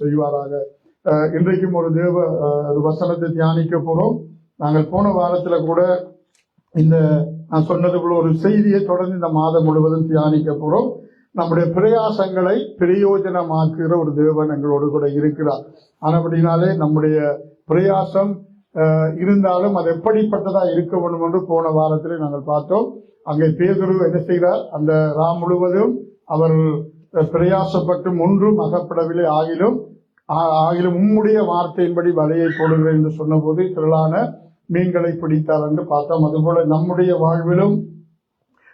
செய்வாராக. இன்றைக்கும் ஒரு தேவ வசனத்தை தியானிக்க போறோம். நாங்கள் போன வாரத்துல கூட இந்த நான் சொன்னது போல ஒரு செய்தியை தொடர்ந்து இந்த மாதம் முழுவதும் தியானிக்க போறோம். நம்முடைய பிரயாசங்களை பிரயோஜனமாக்குகிற ஒரு தேவன் எங்களோடு கூட இருக்கிறார். ஆனபடினாலே நம்முடைய பிரயாசம் இருந்தாலும் அது எப்படிப்பட்டதா இருக்க வேண்டும் என்று போன வாரத்திலே நாங்கள் பார்த்தோம். அங்கே பேதுரு என்ன செய்கிறார்? அந்த ராம் முழுவதும் அவர் பிரயாசப்பட்டும் ஒன்றும் அகப்படவில்லை, ஆகிலும் உம்முடைய வார்த்தையின்படி வலையை போடுகிறேன் என்று சொன்ன போது திரளான மீன்களை பிடித்தார் என்று பார்த்தோம். அதுபோல நம்முடைய வாழ்விலும்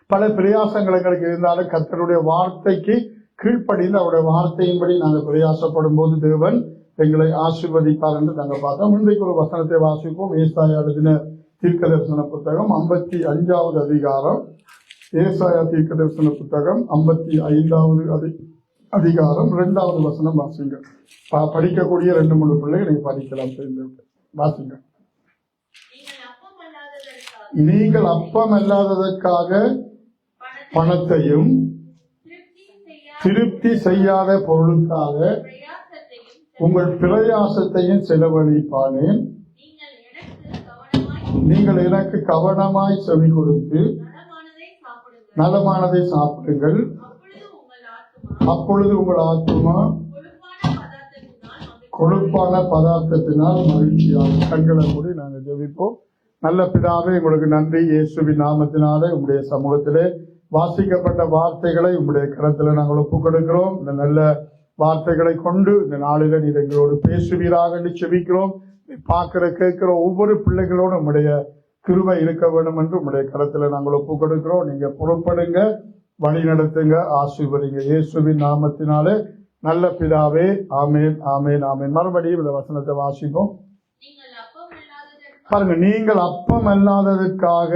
பல பிரயாசங்கள் எங்களுக்கு இருந்தாலும் கர்த்தருடைய வார்த்தைக்கு கீழ்ப்படிந்து அவருடைய வார்த்தையின்படி நாங்கள் பிரயாசப்படும் போது தேவன் எங்களை ஆசீர்வதிப்பார் என்று நாங்கள் பார்த்தோம். இன்றைக்கு ஒரு வசனத்தை வாசிப்போம். ஏசாயா எழுதின தீர்க்க தரிசன புத்தகம் 55வது அதிகாரம். ஏசாயா தீர்க்க தரிசன புத்தகம் 55வது அதிகாரம் 2வது வசனம் வாசிங்க. படிக்கக்கூடிய 2-3 பிள்ளைகள் நீங்க படிக்கலாம். வாசிங்க. நீங்கள் அப்பம் அல்லாததற்காக பணத்தையும் திருப்தி செய்யாத பொருளுக்காக உங்கள் பிரயாசத்தையும் செலவழிப்பானேன். நீங்கள் எனக்கு கவனமாய் செவி கொடுத்து நலமானதை சாப்பிடுங்கள். அப்பொழுது உங்கள் ஆத்துமா கொழுப்பான பதார்த்தத்தினால் மகிழ்ச்சியாக. கண்களை மூடி நாங்கள் ஜெபிப்போம். நல்ல பிதாவே, உங்களுக்கு நன்றி. இயேசுவின் நாமத்தினாலே உங்களுடைய சமூகத்திலே வாசிக்கப்பட்ட வார்த்தைகளை உங்களுடைய கரத்துல நாங்கள் ஒப்புக் கொடுக்கிறோம். இந்த நல்ல வார்த்தைகளை கொண்டு இந்த நாளில நீர் எங்களோடு பேசுவீராக என்று செபிக்கிறோம். பார்க்கிற கேட்கிற ஒவ்வொரு பிள்ளைகளோடும் உங்களுடைய கிருபை இருக்க வேண்டும் என்று உங்களுடைய கரத்துல நாங்கள் ஒப்புக் கொடுக்கிறோம். நீங்க புறப்படுங்க, வழி நடத்துங்க, ஆசீர்வதிங்க. இயேசுவின் நாமத்தினாலே நல்ல பிதாவே, ஆமேன், ஆமேன், ஆமேன். மறுபடியும் இந்த வசனத்தை வாசிப்போம். பாருங்க, நீங்கள் அப்பம் அல்லாததற்காக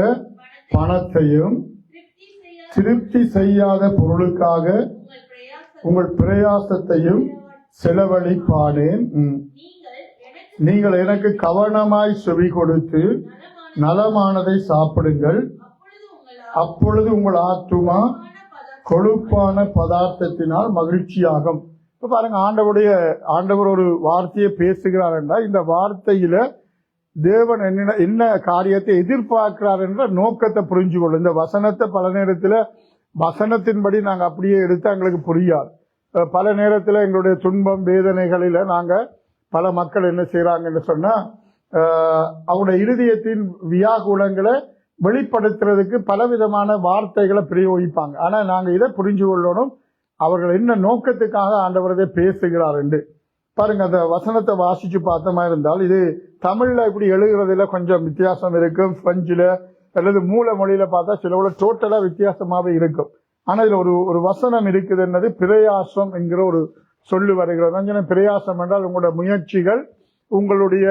பணத்தையும் திருப்தி செய்யாத பொருளுக்காக உங்கள் பிரயாசத்தையும் செலவழிப்பானேன். நீங்கள் எனக்கு கவனமாய் செவி கொடுத்து நலமானதை சாப்பிடுங்கள். அப்பொழுது உங்கள் ஆத்துமா கொழுப்பான பதார்த்தத்தினால் மகிழ்ச்சியாகும். இப்ப பாருங்க, ஆண்டவர் ஒரு வார்த்தையை பேசுகிறார் என்றால் இந்த வார்த்தையில தேவன் என்ன காரியத்தை எதிர்பார்க்கிறார் என்ற நோக்கத்தை புரிஞ்சு கொள்ளும். இந்த வசனத்தை பல நேரத்துல வசனத்தின்படி நாங்க அப்படியே எடுத்து எங்களுக்கு புரியாது. பல நேரத்துல எங்களுடைய துன்பம் வேதனைகளில நாங்க பல மக்கள் என்ன செய்யறாங்கன்னு சொன்னா அவருடைய இருதயத்தின் வியாகுலங்களை வெளிப்படுத்துறதுக்கு பலவிதமான வார்த்தைகளை பிரயோகிப்பாங்க. ஆனா நாங்க இதை புரிஞ்சு கொள்ளணும், அவர்கள் என்ன நோக்கத்துக்காக ஆண்டவரதை பேசுகிறார் என்று. பாருங்க, அந்த வசனத்தை வாசிச்சு பார்த்தமா இருந்தால் இது தமிழ்ல இப்படி எழுதுறதுல கொஞ்சம் வித்தியாசம் இருக்கும். பிரெஞ்சுல அல்லது மூல மொழியில பார்த்தா சில டோட்டலா வித்தியாசமாவே இருக்கும். ஆனா இதுல ஒரு வசனம் இருக்குது, என்னது பிரயாசம் என்கிற ஒரு சொல்லு வருகிறது. பிரயாசம் என்றால் உங்களோட முயற்சிகள், உங்களுடைய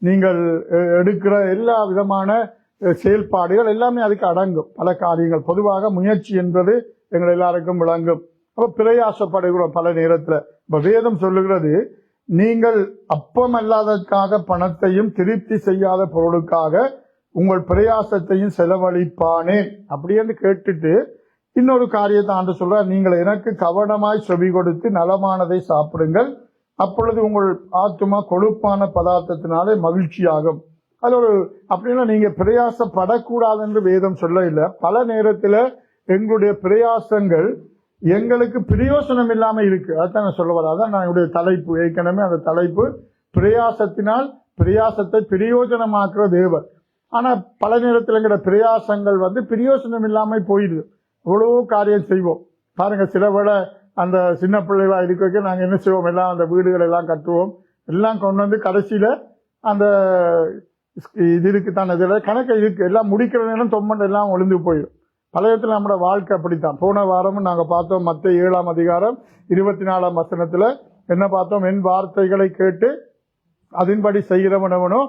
நீங்கள் எடுக்கிற எல்லா விதமான செயல்பாடுகள் எல்லாமே அதுக்கு அடங்கும். பல காரியங்கள், பொதுவாக முயற்சி என்பது எங்கள் எல்லாருக்கும் விளங்கும். அப்ப பிரயாசப்படுகிறோம் பல நேரத்துல. இப்ப வேதம் சொல்லுகிறது, நீங்கள் அப்பம் அல்லாததற்காக பணத்தையும் திருப்தி செய்யாத பொருளுக்காக உங்கள் பிரயாசத்தையும் செலவழிப்பானேன் அப்படின்னு கேட்டுட்டு இன்னொரு காரியத்தை ஆண்டு சொல்ற, நீங்கள் எனக்கு கவனமாய் செவி கொடுத்து நலமானதை சாப்பிடுங்கள். அப்பொழுது உங்கள் ஆத்துமா கொழுப்பான பதார்த்தத்தினாலே மகிழ்ச்சியாகும். அது அப்படின்னா நீங்க பிரயாசப்படக்கூடாது என்று வேதம் சொல்ல இல்லை. பல நேரத்துல எங்களுடைய பிரயாசங்கள் எங்களுக்கு பிரயோசனம் இல்லாம இருக்கு. அதான் நான் சொல்ல வர, அதான் நான் என்னுடைய தலைப்பு. ஏற்கனவே அந்த தலைப்பு பிரயாசத்தினால் பிரயாசத்தை பிரயோஜனமாக்குற தேவன். ஆனா பல நேரத்தில் எங்களோட பிரயாசங்கள் பிரயோசனம் இல்லாம போயிடுது. எவ்வளவோ காரியம் செய்வோம். பாருங்க, சில வேளை அந்த சின்ன பிள்ளைகளா இருக்க நாங்க என்ன செய்வோம், எல்லாம் அந்த வீடுகள் எல்லாம் கட்டுவோம், எல்லாம் கொண்டு கடைசியில அந்த இது இருக்குத்தான், இதுல கணக்கு இருக்கு, எல்லாம் முடிக்கிற நேரம் தொம்மண்டு எல்லாம் ஒளிந்து போயிடும். பல இடத்துல நம்மளோட வாழ்க்கை அப்படித்தான். போன வாரமும் நாங்க பார்த்தோம், மத்தேயு 7ஆம் அதிகாரம் 24ஆம் வசனத்துல என்ன பார்த்தோம், என் வார்த்தைகளை கேட்டு அதன்படி செய்கிறவனவனோ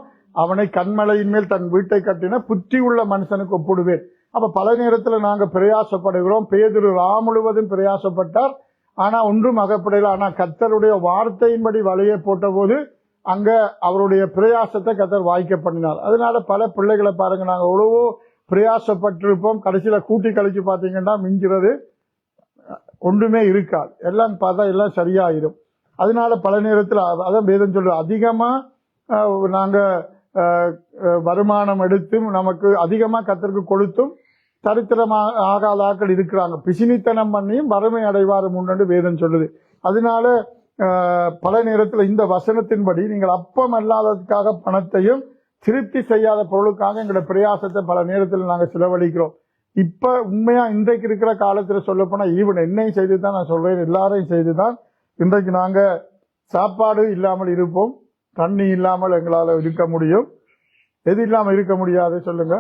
அவனை கண்மலையின் மேல் தன் வீட்டை கட்டின புத்தி உள்ள மனுஷனுக்கு ஒப்பிடுவேன். அப்ப பல நேரத்துல நாங்க பிரயாசப்படுகிறோம். பேதுரு முழுவதும் பிரயாசப்பட்டார், ஆனா ஒன்றும் அகப்படையில. ஆனா கர்த்தருடைய வார்த்தையின்படி வலையை போட்ட போது அங்க அவருடைய பிரயாசத்தை கர்த்தர் வாய்க்க பண்ணினார். அதனால பல பிள்ளைகளை பாருங்க, நாங்க எவ்வளவோ பிரயாசப்பட்டிருப்போம், கடைசியில கூட்டி கழிச்சு பாத்தீங்கன்னா மிஞ்சுறது ஒன்றுமே இருக்காது. எல்லாம் பார்த்தா எல்லாம் சரியாயிடும். அதனால பல நேரத்தில் அதான் வேதம் சொல்றது, அதிகமா நாங்க வருமானம் எடுத்தும் நமக்கு அதிகமா கர்த்தருக்கு கொடுத்தும் சரித்திரமா ஆகாத ஆட்கள் இருக்கிறாங்க. பிசினித்தனம் பண்ணியும் வறுமை அடைவாரும் உண்டு வேதம் சொல்லுது. அதனால பல நேரத்தில் இந்த வசனத்தின்படி நீங்கள் அப்பம் அல்லாததுக்காக பணத்தையும் திருப்தி செய்யாத பொருளுக்காக எங்களோட பிரயாசத்தை பல நேரத்தில் நாங்கள் செலவழிக்கிறோம். இப்ப உண்மையா இன்றைக்கு இருக்கிற காலத்துல சொல்ல போனா ஈவன் என்னையும் செய்துதான் நான் சொல்றேன், எல்லாரையும் செய்துதான் இன்றைக்கு நாங்க சாப்பாடு இல்லாமல் இருப்போம், தண்ணி இல்லாமல் எங்களால இருக்க முடியும். எது இல்லாம இருக்க முடியாது சொல்லுங்க?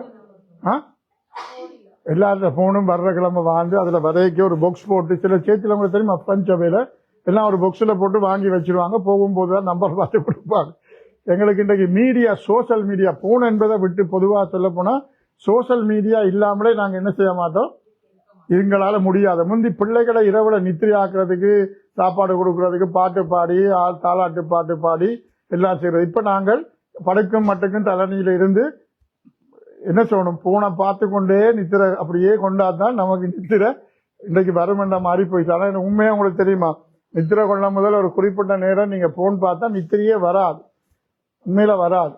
எல்லாரும் போனும் வர்ற கிழமை வாழ்ந்து அதுல வரைக்கும் ஒரு பாக்ஸ் போட்டு, சில சேர்த்துல உங்களுக்கு தெரியுமா பஞ்சவையில எல்லாம் ஒரு பாக்ஸ்ல போட்டு வாங்கி வச்சிருவாங்க. போகும்போதுதான் நம்பர் பார்த்து கொடுப்பாங்க. எங்களுக்கு இன்றைக்கு மீடியா, சோசியல் மீடியா, போன் என்பதை விட்டு பொதுவாக சொல்ல போனா சோசியல் மீடியா இல்லாமலே நாங்க என்ன செய்ய மாட்டோம், எங்களால முடியாது. முந்தி பிள்ளைகளை இரவுல நித்திரை ஆக்குறதுக்கு, சாப்பாடு கொடுக்கறதுக்கு பாட்டு பாடி, தாலாட்டு பாட்டு பாடி எல்லாம் செய்யறது. இப்ப நாங்கள் படுக்கும் மட்டுக்கும் தலைநியில இருந்து என்ன சொல்லணும், போனை பார்த்து கொண்டே நித்திரை அப்படியே கொண்டாதான் நமக்கு நித்திரை இன்றைக்கு வருமென்ற மாதிரி போயிடுச்சு. ஆனா உண்மையா உங்களுக்கு தெரியுமா, நித்திரை கொள்ள முதல் ஒரு குறிப்பிட்ட நேரம் நீங்க போன் பார்த்தா நித்திரையே வராது, உண்மையில வராது.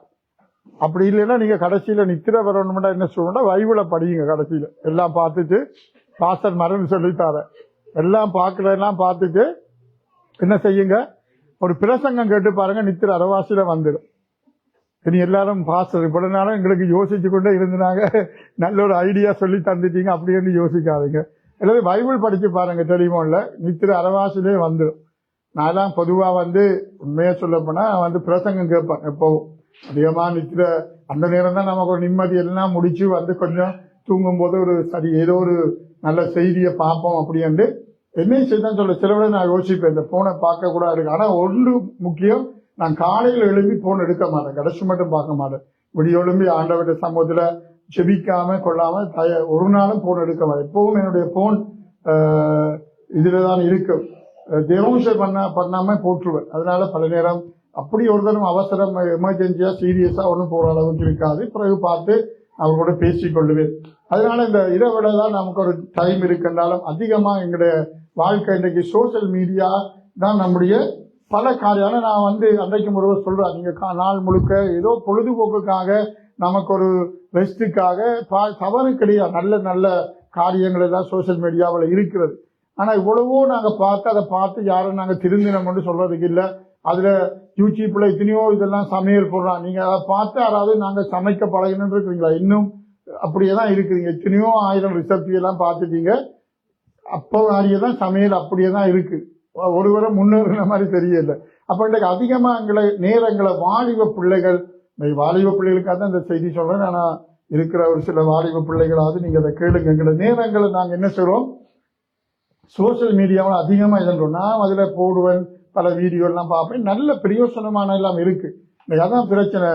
அப்படி இல்லைன்னா நீங்க கடைசியில நித்திரை வரணும்னா என்ன சொல்லணும்னா பைபிளை படியுங்க. கடைசியில எல்லாம் பார்த்துட்டு, பாஸ்டர் மருந்து சொல்லித்தார எல்லாம் பார்க்கறதெல்லாம் பார்த்துட்டு என்ன செய்யுங்க, ஒரு பிரசங்கம் கேட்டு பாருங்க, நித்திரை அரவாசியில வந்துடும். இனி எல்லாரும் பாஸ்டர் இப்படினாலும் எங்களுக்கு யோசிச்சு கொண்டே இருந்தாங்க, நல்ல ஒரு ஐடியா சொல்லி தந்துட்டீங்க அப்படின்னு யோசிக்காதுங்க. எல்லாரும் பைபிள் படிச்சு பாருங்க, டெலிஃபோன்ல நித்திரை அரவாசிலே வந்துடும். நான் பொதுவா உண்மையா சொல்ல போனா பிரசங்கம் கேட்பேன். எப்பவும் அதிகமா நித்திரை அந்த நேரம் தான் நமக்கு ஒரு நிம்மதி எல்லாம் முடிச்சு கொஞ்சம் தூங்கும் போது ஒரு சரி ஏதோ ஒரு நல்ல செய்தியை பார்ப்போம் அப்படின்னு என்னையும் செய்தான் சொல்ல. சில விட நான் யோசிப்பேன், இந்த போனை பார்க்க கூட இருக்கு. ஆனா ஒன்று முக்கியம், நான் காலையில எழும்பி போன் எடுக்க மாட்டேன், கடைசி மட்டும் பார்க்க மாட்டேன். விடிய எழும்பி ஆண்டவருடைய சமூகத்துல செபிக்காம கொள்ளாம ஒரு நாளும் போன் எடுக்க மாட்டேன். எப்பவும் என்னுடைய போன் இதுலதான் இருக்கும், தேவம்சம் பண்ணாம போட்டுருவேன். அதனால பல நேரம் அப்படி ஒரு தரம் அவசரம் எமர்ஜென்சியா சீரியஸா ஒன்றும் போற அளவுக்கு இருக்காது. பிறகு பார்த்து அவர்களோட பேசிக் கொள்ளுவேன். அதனால இந்த இரவிட தான் நமக்கு ஒரு டைம் இருக்குன்னாலும் அதிகமா எங்களுடைய வாழ்க்கை இன்றைக்கு சோசியல் மீடியா தான் நம்முடைய பல காரியம். நான் அன்றைக்கு ஒருவர் சொல்றேன், நீங்க நாள் முழுக்க ஏதோ பொழுதுபோக்குக்காக நமக்கு ஒரு ரெஸ்டுக்காக தவறு கிடையாது, நல்ல நல்ல காரியங்கள் எல்லாம் சோசியல் மீடியாவில் இருக்கிறது. ஆனா இவ்வளவோ நாங்க பார்த்து அதை பார்த்து யாரும் நாங்க திருந்தினோம்னு சொல்றதுக்கு இல்லை. அதுல யூடியூப்ல எத்தனையோ இதெல்லாம் சமையல் போடுறான், நீங்க அதை பார்த்து யாராவது நாங்க சமைக்க பழகணும்னு இருக்கிறீங்களா? இன்னும் அப்படியேதான் இருக்குறீங்க. எத்தனையோ 1000 ரெசிபி எல்லாம் பார்த்துட்டீங்க, அப்போ தான் சமையல் அப்படியே தான் இருக்கு, ஒருவரை முன்னேறின மாதிரி தெரியல. அப்ப இன்றைக்கு அதிகமா நேரங்களை வாலிப பிள்ளைகள், வாலிப பிள்ளைகளுக்காக தான் இந்த செய்தி சொல்றேன். ஆனா இருக்கிற ஒரு சில வாலிப பிள்ளைகளாவது நீங்க அதை கேளுங்க. எங்களை நேரங்களை நாங்க என்ன செய்றோம், சோசியல் மீடியாவில் அதிகமா இதன்றோம். நான் அதுல போடுவேன், பல வீடியோ எல்லாம் பார்ப்பேன், நல்ல பிரயோசனமான எல்லாம் இருக்கு. அதான் பிரச்சனை,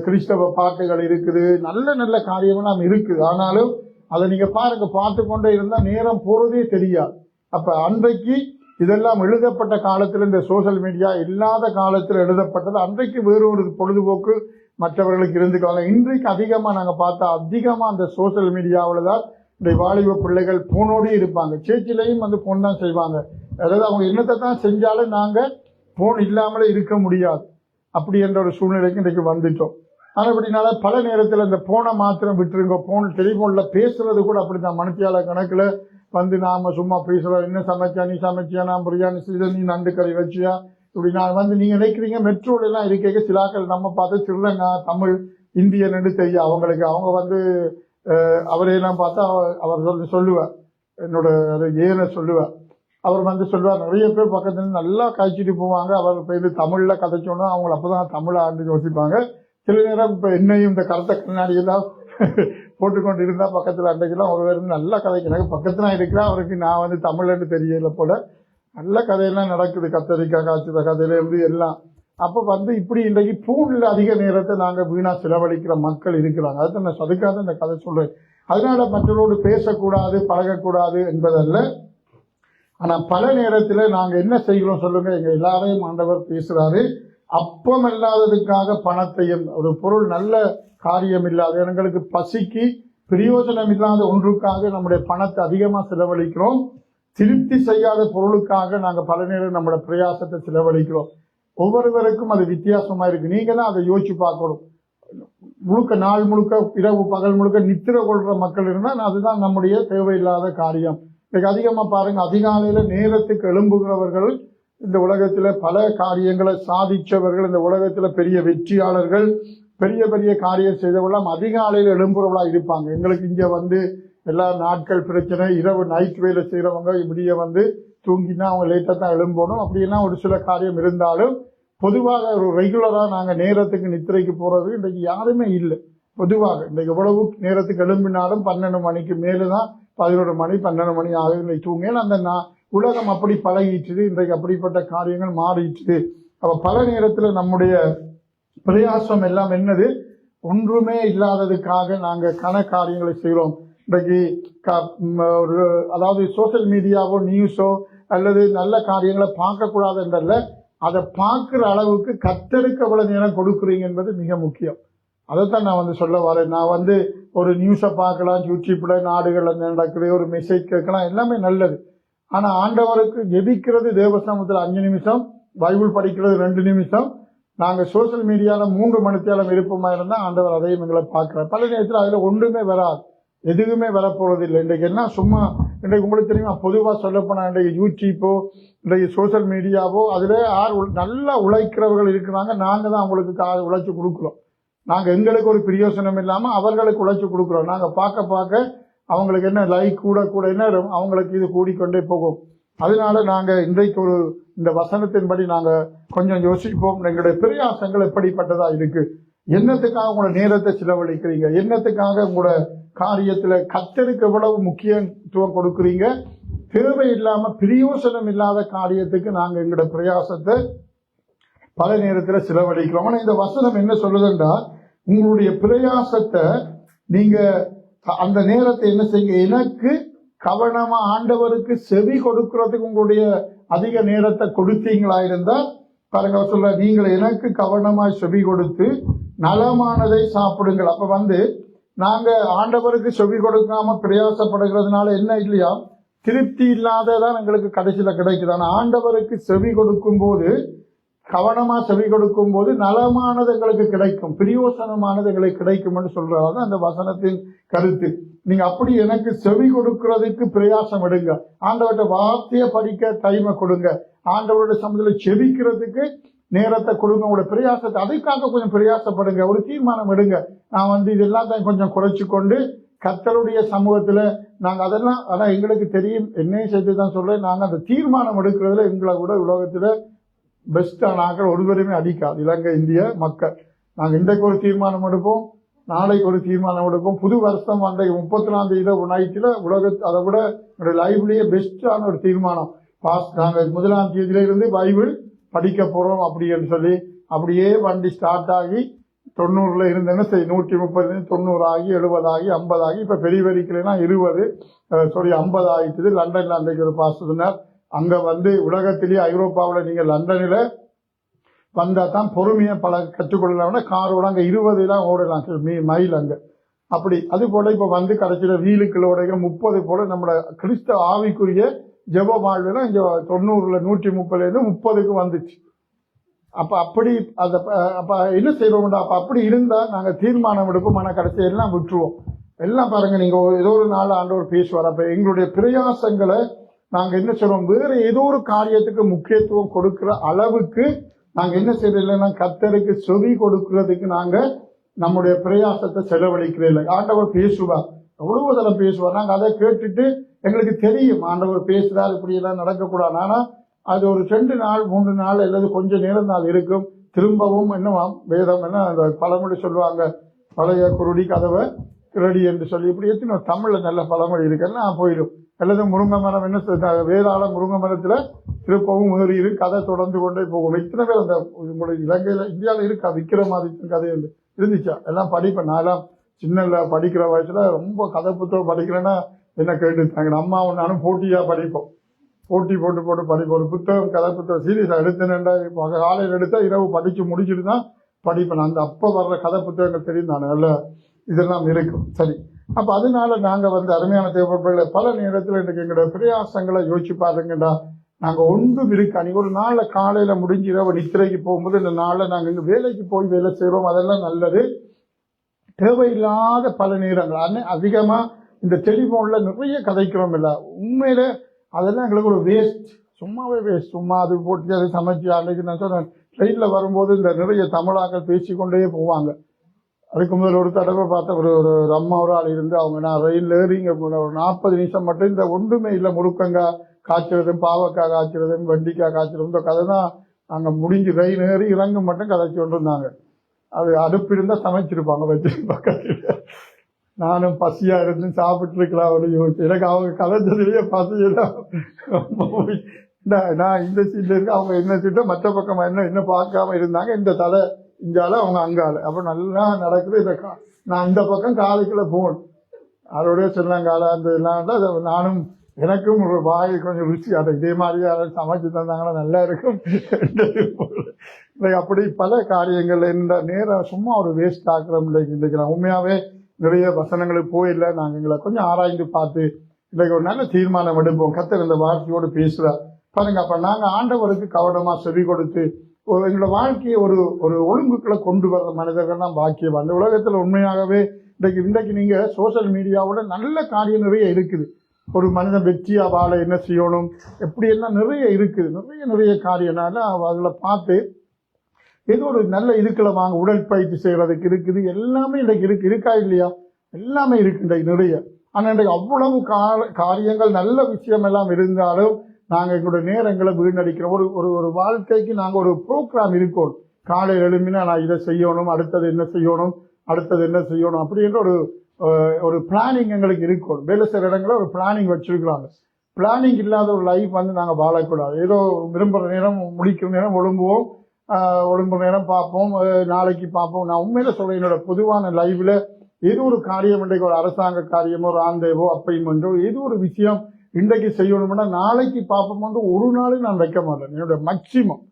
கிறிஸ்தவ பாட்டுகள் இருக்குது, நல்ல நல்ல காரியமெல்லாம் இருக்குது. ஆனாலும் அதை நீங்க பாருங்க, பார்த்து கொண்டே இருந்தா நேரம் போறதே தெரியாது. அப்ப அன்றைக்கு இதெல்லாம் எழுதப்பட்ட காலத்துல, இந்த சோசியல் மீடியா இல்லாத காலத்துல எழுதப்பட்டது. அன்றைக்கு வேறு ஒரு பொழுதுபோக்கு மற்றவர்களுக்கு இருந்துக்கலாம். இன்றைக்கு அதிகமா நாங்க பார்த்தா அதிகமா அந்த சோசியல் மீடியாவில தான் இந்த வாலிப பிள்ளைகள் போனோடே இருப்பாங்க. சேர்ச்சிலையும் போன் தான் செய்வாங்க. அதாவது அவங்க என்னத்தை தான் செஞ்சாலும் நாங்க போன் இல்லாமலே இருக்க முடியாது, அப்படி என்ற ஒரு சூழ்நிலைக்கு இன்றைக்கு வந்துட்டோம். அப்படினால பல நேரத்தில் இந்த போனை மாத்திரம் விட்டுருங்க. போன் டெலிபோன்ல பேசுறது கூட அப்படித்தான், மனுஷியால கணக்குல நாம சும்மா பேசுறோம். என்ன சமைச்சா, நீ சமைச்சியா, நான் பிரியாணி செய்த, நீ நண்டு கறி வச்சியா, இப்படி நான் நீங்க நினைக்கிறீங்க மெட்ரோல எல்லாம் இருக்க சிலாக்கள் நம்ம பார்த்து சிறுலங்கா தமிழ் இந்தியன்னு தெரியும் அவங்களுக்கு. அவங்க அவரையெல்லாம் பார்த்தா அவர் சொல்லுவார், என்னோட ஏன சொல்லுவார். அவர் சொல்லுவார், நிறைய பேர் பக்கத்துல நல்லா காய்ச்சிட்டு போவாங்க. அவர் போய் தமிழ்ல கதைச்சோன்னா அவங்க அப்பதான் தமிழ் ஆண்டு யோசிப்பாங்க. சில நேரம் இப்ப என்னையும் இந்த கருத்த கண்ணாடி எல்லாம் போட்டுக்கொண்டு இருந்தா பக்கத்துல அன்றைக்கெல்லாம் ஒரு பேர் நல்லா கதைக்கிறாங்க. பக்கத்துல இருக்கிறா அவருக்கு நான் தமிழ்ன்னு தெரியல போல, நல்ல கதையெல்லாம் நடக்குது, கத்தரிக்காய் காய்ச்சத கதையில இருந்து எல்லாம். அப்ப இப்படி இன்றைக்கு போன்ல அதிக நேரத்தை நாங்க வீணா செலவழிக்கிற மக்கள் இருக்கிறாங்க. அதுதான் நான் அதுக்காக இந்த கதை சொல்றேன். அதனால மற்றவரோடு பேசக்கூடாது, பழகக்கூடாது என்பதல்ல. ஆனா பல நேரத்துல நாங்க என்ன செய்கிறோம் சொல்லுங்க, எங்க எல்லாரையும் ஆண்டவர் பேசுறாரு. அப்பம் இல்லாததுக்காக பணத்தையும், ஒரு பொருள் நல்ல காரியம் இல்லாத, எங்களுக்கு பசிக்கு பிரயோஜனம் இல்லாத ஒன்றுக்காக நம்முடைய பணத்தை அதிகமா செலவழிக்கிறோம். திருப்தி செய்யாத பொருளுக்காக நாங்க பல நேரம் நம்மளோட பிரயாசத்தை செலவழிக்கிறோம். ஒவ்வொருவருக்கும் அது வித்தியாசமா இருக்கு. நீங்க தான் அதை யோசிச்சு பார்க்கணும். முழுக்க நாள் முழுக்க இரவு பகல் முழுக்க நித்திர கொள்ற மக்கள் இருந்தால் அதுதான் நம்முடைய தேவையில்லாத காரியம். அதிகமா பாருங்க, அதிகாலையில நேரத்துக்கு எழும்புகிறவர்கள் இந்த உலகத்துல பல காரியங்களை சாதிச்சவர்கள், இந்த உலகத்துல பெரிய வெற்றியாளர்கள், பெரிய பெரிய காரியம் செய்தவெல்லாம் அதிகாலையில எழும்புறவளா இருப்பாங்க. எங்களுக்கு இங்க எல்லா நாட்கள் பிரச்சனை, இரவு நைட் வேலை செய்யறவங்க இப்படியே தூங்கினா அவங்க லேட்டா தான் எழும்பணும். அப்படின்னா ஒரு சில காரியம் இருந்தாலும் பொதுவாக ஒரு ரெகுலரா நாங்க நேரத்துக்கு நித்திரைக்கு போறது இன்றைக்கு யாருமே இல்லை. பொதுவாக இன்றைக்கு எவ்வளவு நேரத்துக்கு எழும்பினாலும் 12 மணிக்கு மேலதான், 11 மணி 12 மணி ஆகுது தூங்க. அந்த உலகம் அப்படி பழகிட்டுது. இன்றைக்கு அப்படிப்பட்ட காரியங்கள் மாறிட்டுது. அப்ப பல நேரத்துல நம்முடைய பிரயாசம் எல்லாம் என்னது, ஒன்றுமே இல்லாததுக்காக நாங்க காரியங்களை செய்கிறோம். இன்றைக்கு அதாவது சோசியல் மீடியாவோ நியூஸோ அல்லது நல்ல காரியங்களை பார்க்க கூடாது என்றல்ல, அதை பார்க்கிற அளவுக்கு கர்த்தருக்கு எவ்வளவு நேரம் கொடுக்குறீங்க என்பது மிக முக்கியம். அதைத்தான் நான் சொல்ல வரேன். நான் ஒரு நியூஸை பார்க்கலாம், யூடியூப்ல நாடுகள்ல நடக்கிற ஒரு மெசேஜ் கேட்கலாம், எல்லாமே நல்லது. ஆனா ஆண்டவருக்கு ஜெபிக்கிறது தேவசமத்துல 5 நிமிஷம், பைபிள் படிக்கிறது 2 நிமிஷம், நாங்க சோசியல் மீடியால 3 மணித்தேலம் விருப்பமா இருந்தா ஆண்டவர் அதையும் எங்களை பார்க்கிறார். பல நேரத்தில் அதுல ஒன்றுமே வராது, எதுவுமே வரப்போறது இல்லை. இன்றைக்கு என்ன சும்மா, இன்றைக்கு உங்களுக்கு தெரியுமா, பொதுவா சொல்லப்போனா இன்றைக்கு யூடியூப்போ இன்றைக்கு சோசியல் மீடியாவோ அதுல நல்லா உழைக்கிறவர்கள் இருக்கிறாங்க. நாங்க தான் அவங்களுக்கு உழைச்சு கொடுக்குறோம். நாங்க எங்களுக்கு ஒரு பிரயோசனம் இல்லாம அவர்களுக்கு உழைச்சு கொடுக்குறோம். நாங்க பார்க்க அவங்களுக்கு என்ன லைக் கூட என்ன அவங்களுக்கு இது கூடிக்கொண்டே போகும். அதனால நாங்க இன்றைக்கு இந்த வசனத்தின்படி நாங்க கொஞ்சம் யோசிப்போம். எங்களுடைய பிரயாசங்கள் எப்படிப்பட்டதா இருக்கு, என்னத்துக்காக உங்களோட நேரத்தை செலவழிக்கிறீங்க, என்னத்துக்காக உங்களோட காரியத்துல கர்த்தருக்கு எவ்வளவு முக்கியத்துவம் கொடுக்குறீங்க. தேவையில்லாம பிரயோசனம் இல்லாத காரியத்துக்கு நாங்க எங்களோட பிரயாசத்தை பல நேரத்துல செலவழிக்கிறோம். ஆனா இந்த வசனம் என்ன சொல்லுதுன்றா, உங்களுடைய பிரயாசத்தை நீங்க அந்த நேரத்தை என்ன செய்யுங்க, எனக்கு கவனமா ஆண்டவருக்கு செவி கொடுக்கறதுக்கு உங்களுடைய அதிக நேரத்தை கொடுத்தீங்களா இருந்தா பாருங்க, சொல்ல நீங்கள் எனக்கு கவனமாய் செவி கொடுத்து நலமானதை சாப்பிடுங்கள். அப்ப நாங்க ஆண்டவருக்கு செவி கொடுக்காம பிரயாசப்படுகிறதுனால என்ன இல்லையா, திருப்தி இல்லாததான் எங்களுக்கு கடைசியில கிடைக்குது. ஆனா ஆண்டவருக்கு செவி கொடுக்கும் போது, கவனமா செவி கொடுக்கும் போது நலமானது எங்களுக்கு கிடைக்கும், பிரயோசனமானது எங்களுக்கு கிடைக்கும் என்று சொல்றாங்க அந்த வசனத்தின் கருத்து. நீங்க அப்படி எனக்கு செவி கொடுக்கறதுக்கு பிரயாசம் எடுங்க, ஆண்டவர்கிட்ட வார்த்தையை படிக்க டைமை கொடுங்க, ஆண்டவருடைய சமூகத்துல செபிக்கிறதுக்கு நேரத்தை கொடுங்க, உங்களோட பிரயாசத்தை அதுக்காக கொஞ்சம் பிரயாசப்படுங்க, ஒரு தீர்மானம் எடுங்க. நான் இதெல்லாம் தான் கொஞ்சம் குறைச்சு கொண்டு கர்த்தருடைய சமூகத்துல நாங்க அதெல்லாம், ஆனா எங்களுக்கு தெரியும் என்னையும் சேர்த்து தான் சொல்றேன், நாங்க அந்த தீர்மானம் எடுக்கிறதுல எங்களை கூட உலகத்துல பெஸ்டான ஆக்கள் ஒருவருமே அடிக்காது. இலங்கை இந்திய மக்கள் நாங்க இன்றைக்கு ஒரு தீர்மானம் எடுப்போம், நாளைக்கு ஒரு தீர்மானம் எடுப்போம். புது வருஷம் 34 தேதி நைட்டில் அதை விட என்னுடைய லைஃப்லயே பெஸ்டான ஒரு தீர்மானம், நாங்க 1ஆம் தேதியில இருந்து பைபிள் படிக்க போறோம் அப்படின்னு சொல்லி அப்படியே வண்டி ஸ்டார்ட் ஆகி 90ல இருந்தேன்னா 130 90 ஆகி 70 ஆகி 50 ஆகி இப்ப பெரிய பெரிய 50 ஆயிடுச்சு. லண்டன்ல அன்றைக்கு ஒரு பாஸ்டர் அங்க உலகத்திலேயே ஐரோப்பாவில் நீங்க லண்டன்ல வந்தா தான் பொறுமையை பல கற்றுக்கொள்ளலாம். காரோட அங்க 20 தான் ஓடலாம் மைல் அங்க. அப்படி அது போல இப்ப கடைசியில வீலுக்குள்ள ஓடுகிற 30 போல நம்மளோட கிறிஸ்தவ ஆவிக்குரிய ஜெப வாழ்வுல இங்க 90ல 130ல 30க்கு வந்துச்சு. அப்படி அப்ப என்ன செய்வோம்டா, அப்ப அப்படி இருந்தா நாங்க தீர்மானம் எடுப்போம், ஆனா கடைசி எல்லாம் விட்டுருவோம். எல்லாம் பாருங்க, நீங்க ஏதோ ஒரு நாள் ஆண்டவர் பேசுவார். அப்ப எங்களுடைய பிரயாசங்களை நாங்க என்ன சொல்றோம், வேற ஏதோ ஒரு காரியத்துக்கு முக்கியத்துவம் கொடுக்கிற அளவுக்கு நாங்க என்ன செய்யறதில்லைன்னா கர்த்தருக்கு செவி கொடுக்கறதுக்கு நாங்க நம்முடைய பிரயாசத்தை செலவழிக்கிறே இல்லை. ஆண்டவர் பேசுவார், எவ்வளவு தரம் பேசுவார், நாங்க அதை கேட்டுட்டு எங்களுக்கு தெரியும் ஆண்டவர் பேசுறாரு, இப்படி எல்லாம் நடக்கக்கூடாது. ஆனா அது ஒரு 2 நாள் 3 நாள் அல்லது கொஞ்ச நேரம் தான் இருக்கும். திரும்பவும் என்னவாம் வேதம் என்ன அந்த பழமொழி சொல்லுவாங்க, பழைய குருடி கதவை கிரடி என்று சொல்லி, இப்படி எத்தனை தமிழ்ல நல்ல பழமொழி இருக்குன்னா போயிடும். அல்லது முருங்கை மரம் என்ன வேதாள முருங்கை மரத்துல திருப்பவும் ஏறி இரு கதை தொடர்ந்து கொண்டே போகும். இத்தனை பேர் அந்த உங்களுடைய இலங்கையில இந்தியாவில இருக்கா விக்ரமாதித்தன் கதை இருந்துச்சா, எல்லாம் படிப்பேன். நான் சின்ன படிக்கிற வயசுல ரொம்ப கதை புத்தகம் படிக்கிறேன்னா என்ன கேட்டுட்டாங்க, அம்மாவும் நானும் போட்டியா படிப்போம், போட்டி போட்டு படிப்போம். ஒரு புத்தகம் கதை புத்தகம் சீரியஸா எடுத்தேன்டா, காலையில் எடுத்தா இரவு படிச்சு முடிச்சுட்டு தான் படிப்பேன். அந்த அப்ப வர்ற கதை புத்தகங்கள் தெரியும், நான் நல்ல இதெல்லாம் இருக்கும். சரி, அப்ப அதனால நாங்க அருமையான தேவைப்படல பல நேரத்துல எனக்கு எங்களோட பிரயாசங்களை யோசிச்சு பாருங்கடா. நாங்க ஒன்றும் இருக்கு அன்னைக்கு ஒரு நாள்ல காலையில முடிஞ்சு இரவு நித்திரைக்கு போகும்போது இந்த நாள்ல நாங்க இங்க வேலைக்கு போய் வேலை செய்யறோம், அதெல்லாம் நல்லது. தேவையில்லாத பல நேரங்கள் அதிகமா இந்த டெலிபோன்ல நிறைய கதைக்கிறோம் இல்ல, உண்மையில அதெல்லாம் எங்களுக்கு ஒரு வேஸ்ட், சும்மாவே வேஸ்ட். சும்மா அது போட்டு அதை சமைச்சு அன்னைக்கு நான் சொன்னேன் ட்ரெயின்ல வரும்போது இந்த நிறைய தமிழாக்கள் பேசிக்கொண்டே போவாங்க. அதுக்கு முதல் ஒரு தடவை பார்த்த ஒரு அம்மா ஒரு ஆள் இருந்து அவங்க நான் ரயில் ஏறிங்க ஒரு 40 நிமிஷம் மட்டும் இந்த ஒன்றுமே இல்லை, முருக்கங்காய் காய்ச்சறதும் பாவக்காய் காய்ச்சறதும் வெண்டிக்காய் காய்ச்சறதும் இந்த கதை தான் அங்கே முடிஞ்சு ரயில் ஏறி இறங்க மட்டும் கதைச்சு கொண்டு இருந்தாங்க. அது அடுப்பு இருந்தால் சமைச்சிருப்பாங்க வச்சு பக்கத்துல. நானும் பசியா இருந்து சாப்பிட்டு இருக்கலாம் அப்படின்னு யோசிச்சு எனக்கு அவங்க கலைஞ்சதுலேயே பசியெல்லாம் நான் இந்த சீட்ல இருக்க அவங்க என்ன சீட்டோ மற்ற பக்கம் என்ன பார்க்காம இருந்தாங்க. இந்த தலை இங்கால அவங்க அங்கால அப்ப நல்லா நடக்குது. நான் இந்த பக்கம் காலைக்குள்ள போகணும் அதோடய சொன்னாங்கால அந்த எல்லாம் நானும் எனக்கும் ஒரு வாய் கொஞ்சம் ருச்சி அதை இதே மாதிரி யாராவது சமைச்சு தந்தாங்கன்னா நல்லா இருக்கும். அப்படி பல காரியங்கள் இந்த நேரம் சும்மா ஒரு வேஸ்ட் ஆக்குறோம். இன்றைக்கு நான் உண்மையாவே நிறைய வசனங்களுக்கு போயில்லை, நாங்கள் எங்களை கொஞ்சம் ஆராய்ந்து பார்த்து இன்றைக்கு ஒரு நல்ல தீர்மானம் எடுப்போம். கர்த்தர் இந்த வார்த்தையோடு பேசுறார் பாருங்க. அப்ப நாங்க ஆண்டவருக்கு கவனமா செவி கொடுத்து எங்களோட வாழ்க்கையை ஒரு ஒழுங்குக்குள்ள கொண்டு வர்ற மனிதர்கள் தான் பாக்கியம். அந்த உலகத்துல உண்மையாகவே இன்றைக்கு நீங்க சோசியல் மீடியாவோட நல்ல காரியம் நிறைய இருக்குது. ஒரு மனிதன் வெற்றியா வாழ என்ன செய்யணும் எப்படி எல்லாம் நிறைய இருக்குது, நிறைய காரியம்னால அதில் பார்த்து ஏதோ ஒரு நல்ல இதுக்குள்ள வாங்க உடற்பயிற்சி செய்யறதுக்கு இருக்குது, எல்லாமே இன்றைக்கு இருக்கா இல்லையா, எல்லாமே இருக்கு இன்றைக்கு நிறைய. ஆனா இன்றைக்கு அவ்வளவு காரியங்கள் நல்ல விஷயம் எல்லாம் இருந்தாலும் நாங்கள் எங்களுடைய நேரங்களை வீணடிக்கிறோம். ஒரு வாழ்க்கைக்கு நாங்கள் ஒரு ப்ரோக்ராம் இருக்கோம். காலையில் எழுப்பினா நான் இதை செய்யணும், அடுத்தது என்ன செய்யணும் அப்படின்ற ஒரு பிளானிங் எங்களுக்கு இருக்கும். வேலை செய்கிற இடங்கள ஒரு பிளானிங் வச்சிருக்கிறாங்க. பிளானிங் இல்லாத ஒரு லைஃப் நாங்கள் வாழக்கூடாது. ஏதோ விரும்புகிற நேரம் முடிக்கிற நேரம் ஒழுங்குவோம், ஒழுங்குற நேரம் பார்ப்போம், நாளைக்கு பார்ப்போம். நான் உண்மையில சொல்றேன், என்னோட பொதுவான லைஃப்ல ஏதோ ஒரு காரியம் இன்றைக்கு ஒரு அரசாங்க காரியமோ ஒரு ஆண்டேவோ அப்பாயின்மெண்டோ ஏதோ ஒரு விஷயம் இன்றைக்கு செய்யணும்னா நாளைக்கு பார்ப்போம் ஒரு நாளும் நான் வைக்க மாட்டேன். என்னோட மேக்சிமம்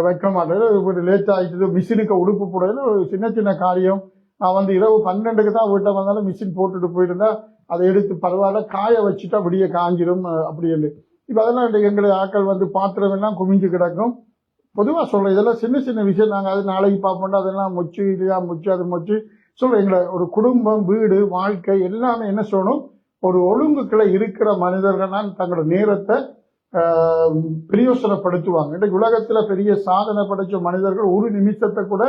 வைக்க மாட்டேன். ஒரு லேட் ஆகிட்டு மிஷினுக்கு உடுப்பு போடுறது ஒரு சின்ன காரியம். நான் இரவு 12க்கு தான் வீட்டை வந்தாலும் மிஷின் போட்டுட்டு போயிருந்தா அதை எடுத்து பரவாயில்ல காய வச்சுட்டா விடிய காஞ்சிடும் அப்படின்னு. இப்போ அதெல்லாம் எங்களை ஆட்கள் பாத்திரம் எல்லாம் குமிஞ்சு கிடக்கும். பொதுவாக சொல்றேன், இதெல்லாம் சின்ன விஷயம். நாங்கள் அது நாளைக்கு பார்ப்போம்னா அதெல்லாம் மொச்சு இல்லையா மொச்சு அது மொச்சு சொல்றேன். எங்களை ஒரு குடும்பம் வீடு வாழ்க்கை எல்லாமே என்ன சொல்லணும், ஒரு ஒழுங்குக்குள்ள இருக்கிற மனிதர்கள் தான் தங்களோட நேரத்தை பிரயோசனப்படுத்துவாங்க. இன்றைக்கு உலகத்துல பெரிய சாதனை படைச்ச மனிதர்கள் ஒரு நிமிஷத்தை கூட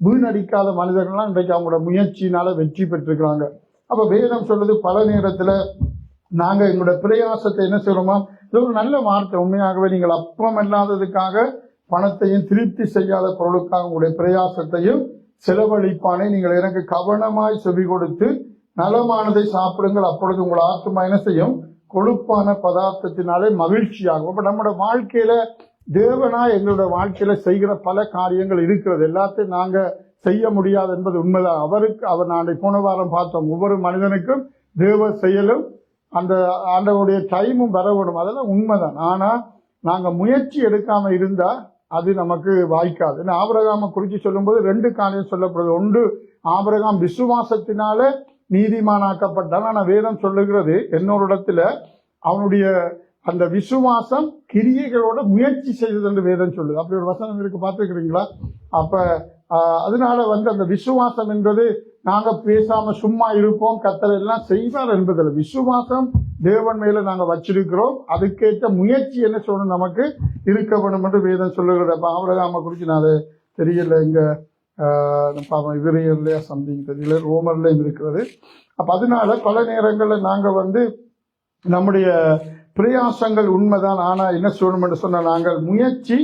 வீணடிக்காத மனிதர்கள்லாம் இன்றைக்கு அவங்களோட முயற்சியினால வெற்றி பெற்றிருக்கிறாங்க. அப்ப வேதம் சொல்றது பல நேரத்துல நாங்க எங்களோட பிரயாசத்தை என்ன செய்யறோமா, இது ஒரு நல்ல வார்த்தை. உண்மையாகவே நீங்கள் அப்பம் இல்லாததுக்காக பணத்தையும் திருப்தி செய்யாத பொருளுக்காக உங்களுடைய பிரயாசத்தையும் செலவழிப்பானே. நீங்கள் எனக்கு கவனமாய் செவி கொடுத்து நலமானதை சாப்பிடுங்கள், அப்பொழுது உங்கள் ஆத்மா என்ன செய்யும், கொழுப்பான பதார்த்தத்தினாலே மகிழ்ச்சியாகும். அப்ப நம்மளோட வாழ்க்கையில தேவனா எங்களோட வாழ்க்கையில செய்கிற பல காரியங்கள் இருக்கிறது. எல்லாத்தையும் நாங்க செய்ய முடியாது என்பது உண்மைதான். நான் போன வாரம் பார்த்தோம், ஒவ்வொரு மனிதனுக்கும் தேவ செயலும் அந்த ஆண்டவருடைய டைமும் வரவிடும், அதெல்லாம் உண்மைதான். ஆனா நாங்க முயற்சி எடுக்காம இருந்தா அது நமக்கு வாய்க்காது. ஆபிரகாமை குறித்து சொல்லும்போது 2 காரியம் சொல்லப்படுது. ஒன்று, ஆபிரகாம் விசுவாசத்தினால நீதிமானாக்கப்பட்டான். ஆனா வேதம் சொல்லுகிறது இன்னொரு இடத்துல அவனுடைய அந்த விசுவாசம் கிரியைகளோட முயற்சி செய்தது என்று வேதம் சொல்லுது. அப்படி ஒரு வசனம் இருக்கு, பார்த்துக்கிறீங்களா? அப்ப அதனால அந்த விசுவாசம் என்பது நாங்க பேசாம சும்மா இருப்போம் கர்த்தர் எல்லாம் செய்வார் என்பதில் விசுவாசம் தேவன் மேல நாங்க வச்சிருக்கிறோம். அதுக்கேற்ற முயற்சி என்ன சொல்லணும் நமக்கு இருக்க வேண்டும் என்று வேதம் சொல்லுகிறது. அப்ப ஆபிரகாமை குறித்து நான் அதை தெரியல, இங்க இவரையில சம்திங் தெரியல, ரோமர்லயும் இருக்கிறது. அப்ப அதனால பல நேரங்கள்ல நாங்க நம்முடைய பிரயாசங்கள் உண்மைதான். ஆனா என்ன சொல்லணும் என்று சொன்னா நாங்கள் முயற்சி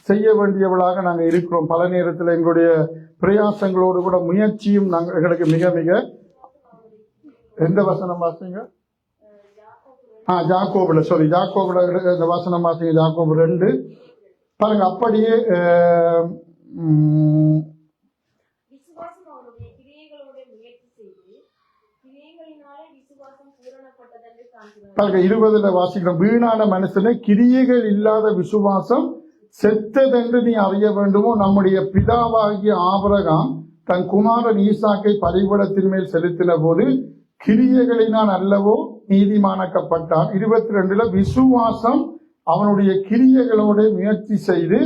செய்ய வேண்டியவளாக நாங்க இருக்கிறோம். பல நேரத்தில் எங்களுடைய பிரயாசங்களோடு கூட முயற்சியும் எங்களுக்கு மிக மிக எந்த வசனம் வாசிங்க, ஜாக்கோபுல ஜாக்கோபுல இந்த வசனம் வாசிங்க, ஜாக்கோபு 2 பாருங்க. அப்படியே பாருங்க 20 வாசிக்கிறோம். வீணான மனுஷனை கிரியைகள் இல்லாத விசுவாசம் செத்ததென்று நீ அறிய வேண்டுமோ, நம்முடைய பிதாவாகிய ஆபிரகாம் தன் குமாரன் ஈசாக்கை பலிபீடத்தின் மேல் செலுத்தின போது கிரியைகளினால் அல்லவோ நீதிமானாக்கப்பட்டான். 22 விசுவாசம் அவனுடைய கிரியைகளோட முயற்சி செய்து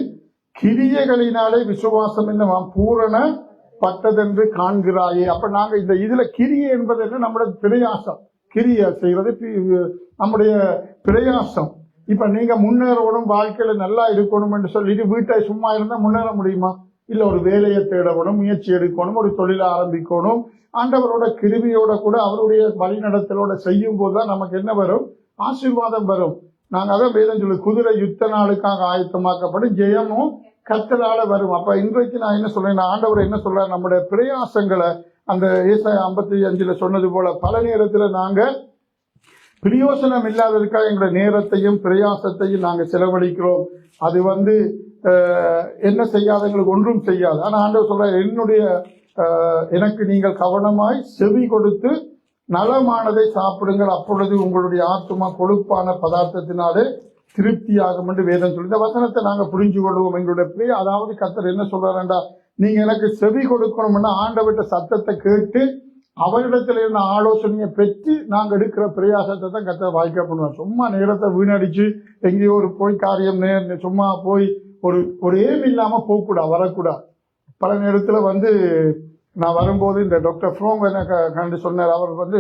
கிரியைகளினாலே விசுவாசம் என்ன பூரணப்பட்டதென்று காண்கிறாயே. அப்ப நாங்க இந்த இதுல கிரியை என்பது என்ன? நம்முடைய பிரயாசம். கிரியை செய்வது நம்முடைய பிரயாசம். இப்ப நீங்க முன்னேறணும், வாழ்க்கையில நல்லா இருக்கணும் என்று சொல்லிட்டு வீட்டை சும்மா இருந்தா முன்னேற முடியுமா? இல்ல, ஒரு வேலையை தேடணும், முயற்சி எடுக்கணும், ஒரு தொழிலை ஆரம்பிக்கணும். ஆண்டவரோட கிருபியோட கூட அவருடைய வழிநடத்தலோட செய்யும் போதுதான் நமக்கு என்ன வரும்? ஆசீர்வாதம் வரும். நாங்க அதான் வேதம் சொல்லி குதிரை யுத்த நாளுக்காக ஆயத்தமாக்கப்படும், ஜெயமும் கர்த்தரால வரும். அப்ப இன்றைக்கு நான் என்ன சொல்றேன், ஆண்டவர் என்ன சொல்றாரு? நம்முடைய பிரயாசங்களை அந்த ஏசாயா 55 சொன்னது போல பல நேரத்துல நாங்க பிரயோசனம் இல்லாததுக்காக எங்களுடைய நேரத்தையும் பிரயாசத்தையும் நாங்க செலவழிக்கிறோம். அது என்ன செய்யாது? எங்களுக்கு ஒன்றும் செய்யாது. ஆனா ஆண்டவர் சொல்ற, எனக்கு நீங்கள் கவனமாய் செவி கொடுத்து நலமானதை சாப்பிடுங்கள், அப்பொழுது உங்களுடைய ஆத்துமா கொழுப்பான பதார்த்தத்தினாலே திருப்தியாகும் என்று வேதம் சொல்லி. இந்த வசனத்தை நாங்க புரிஞ்சு கொள்வோம். எங்களுடைய அதாவது கர்த்தர் என்ன சொல்றாருண்டா, நீங்க எனக்கு செவி கொடுக்கணும்னா ஆண்டவர்கிட்ட சத்தத்தை கேட்டு அவரிடத்துல இருந்த ஆலோசனையை பெற்று நாங்க எடுக்கிற பிரயாசத்தை தான் கர்த்தர் வாய்க்க பண்ணுவோம். சும்மா நேரத்தை வீணடிச்சு எங்கேயோ ஒரு போய் காரியம் சும்மா போய் ஒரு ஏம் இல்லாம போகக்கூடாது, வரக்கூடாது. பல நேரத்துல நான் வரும்போது இந்த டாக்டர் ஃப்ரோங் என்ன கண்டு சொன்னார். அவர்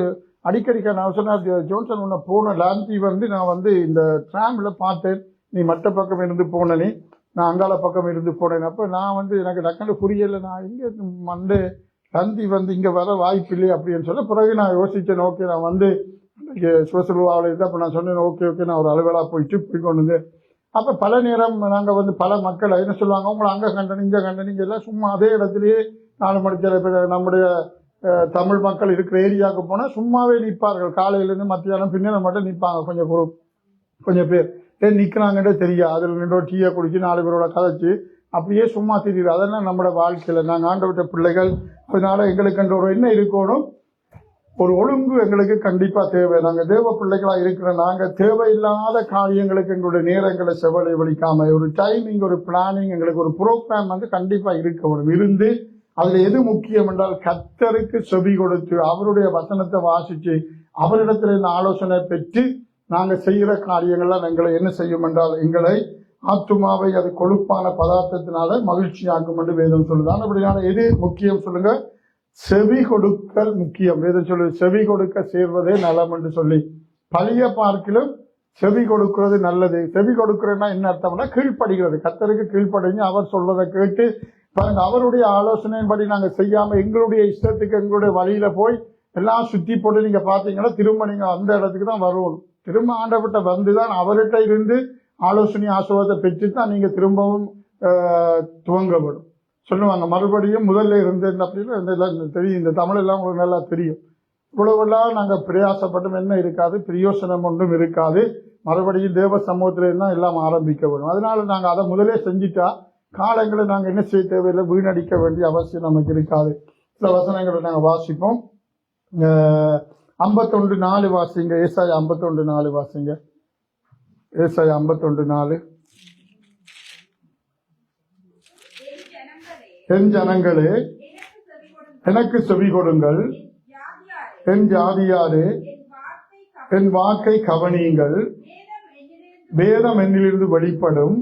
அடிக்கடி நான் சொன்னார், ஜோன்சன் உன்னை போன லாந்தி நான் இந்த ட்ராம்ல பார்த்தேன், நீ மற்ற பக்கம் இருந்து போன, நீ நான் அங்காள பக்கம் இருந்து போனேன். அப்போ நான் எனக்கு டக்குனு புரியலை, நான் இங்கே மண்டே தந்தி இங்கே வர வாய்ப்பு இல்லை அப்படின்னு சொல்ல. பிறகு நான் யோசித்தேன், ஓகே நான் சுவசல்வாவில் இருந்து. அப்போ நான் சொன்னேன், ஓகே நான் ஒரு அலுவலாக போய் கொண்டு வந்தேன். அப்போ பல நேரம் நாங்கள் பல மக்கள் என்ன சொல்லுவாங்க, உங்களை அங்கே கண்டனி இங்கே கண்டனிங்க எல்லாம் சும்மா அதே இடத்துலையே 4 மணி நம்முடைய தமிழ் மக்கள் இருக்கிற ஏரியாவுக்கு போனால் சும்மாவே நிற்பார்கள். காலையிலேருந்து மத்தியானம் பின்னர் மட்டும் நிற்பாங்க கொஞ்சம் பேர். ஏன் நிற்கிறாங்கன்றே தெரியாது. அதில் நின்று டீயை குடிச்சு 4 பேரோட கதைச்சு அப்படியே சும்மா தெரியுது. அதெல்லாம் நம்மளோட வாழ்க்கையில் நாங்கள் ஆண்டவர்கிட்ட பிள்ளைகள். அதனால எங்களுக்கு ஒரு என்ன இருக்கணும், ஒரு ஒழுங்கு எங்களுக்கு கண்டிப்பாக தேவை. நாங்கள் தேவ பிள்ளைகளாக இருக்கிற நாங்கள் தேவையில்லாத காரியங்களுக்கு எங்களுடைய நேரங்களை செவலை வலிக்காம ஒரு டைமிங், ஒரு பிளானிங், எங்களுக்கு ஒரு ப்ரோக்ராம் கண்டிப்பாக இருக்கணும். இருந்து அதில் எது முக்கியம் என்றால் கர்த்தருக்கு செவி கொடுத்து அவருடைய வசனத்தை வாசித்து அவரிடத்தில் இந்த ஆலோசனை பெற்று நாங்கள் செய்கிற காரியங்கள்லாம் எங்களை என்ன செய்யும் என்றால் எங்களை ஆத்துமாவை அது கொழுப்பான பதார்த்தத்தினால மகிழ்ச்சியாக்கும் என்று வேதம் சொல்லுதான். அப்படியான எது முக்கியம் சொல்லுங்க? செவி கொடுக்கல் முக்கியம். வேதம் சொல்லுது செவி கொடுக்க சேர்வதே நலம் என்று சொல்லி. பழைய பார்க்கிலும் செவி கொடுக்கிறது நல்லது. செவி கொடுக்கிறதுனா என்ன அர்த்தம்னா கீழ்ப்படுகிறது. கர்த்தருக்கு கீழ்ப்படிஞ்சு அவர் சொல்றதை கேட்டு பாருங்க, அவருடைய ஆலோசனையின்படி நாங்கள் செய்யாம எங்களுடைய இஷ்டத்துக்கு எங்களுடைய வழியில போய் எல்லாம் சுத்தி போட்டு நீங்க பாத்தீங்கன்னா திரும்ப நீங்க அந்த இடத்துக்கு தான் வருவோம். திரும்ப ஆண்டவர்கிட்ட வந்துதான் அவர்கிட்ட இருந்து ஆலோசனை ஆசீர்வாதத்தை பெற்று தான் நீங்க திரும்பவும் துவங்கப்படும் சொல்லுவாங்க. மறுபடியும் முதல்ல இருந்து அப்படின்னு தெரியும். இந்த தமிழ் எல்லாம் உங்களுக்கு நல்லா தெரியும். இவ்வளவுலாம் நாங்கள் பிரயாசப்பட்டும் என்ன இருக்காது, பிரயோசனம் ஒன்றும் இருக்காது. மறுபடியும் தேவ சமூகத்தில தான் எல்லாம் ஆரம்பிக்கப்படும். அதனால நாங்கள் அதை முதலே செஞ்சுட்டா காலங்களை நாங்கள் என்ன செய்ய தேவையில்லை, வீணடிக்க வேண்டிய அவசியம் நமக்கு இருக்காது. சில வசனங்களை நாங்கள் வாசிப்போம். 51:4 வாசிங்க. ஏசாயா 51:4 வாசிங்க. ஏசாயா 51:4. என் ஜனங்களே எனக்கு செவி கொடுங்கள், என் ஜாதியாரே என் வாக்கை கவனியுங்கள், வேதம் என்னிலிருந்து வெளிப்படும்,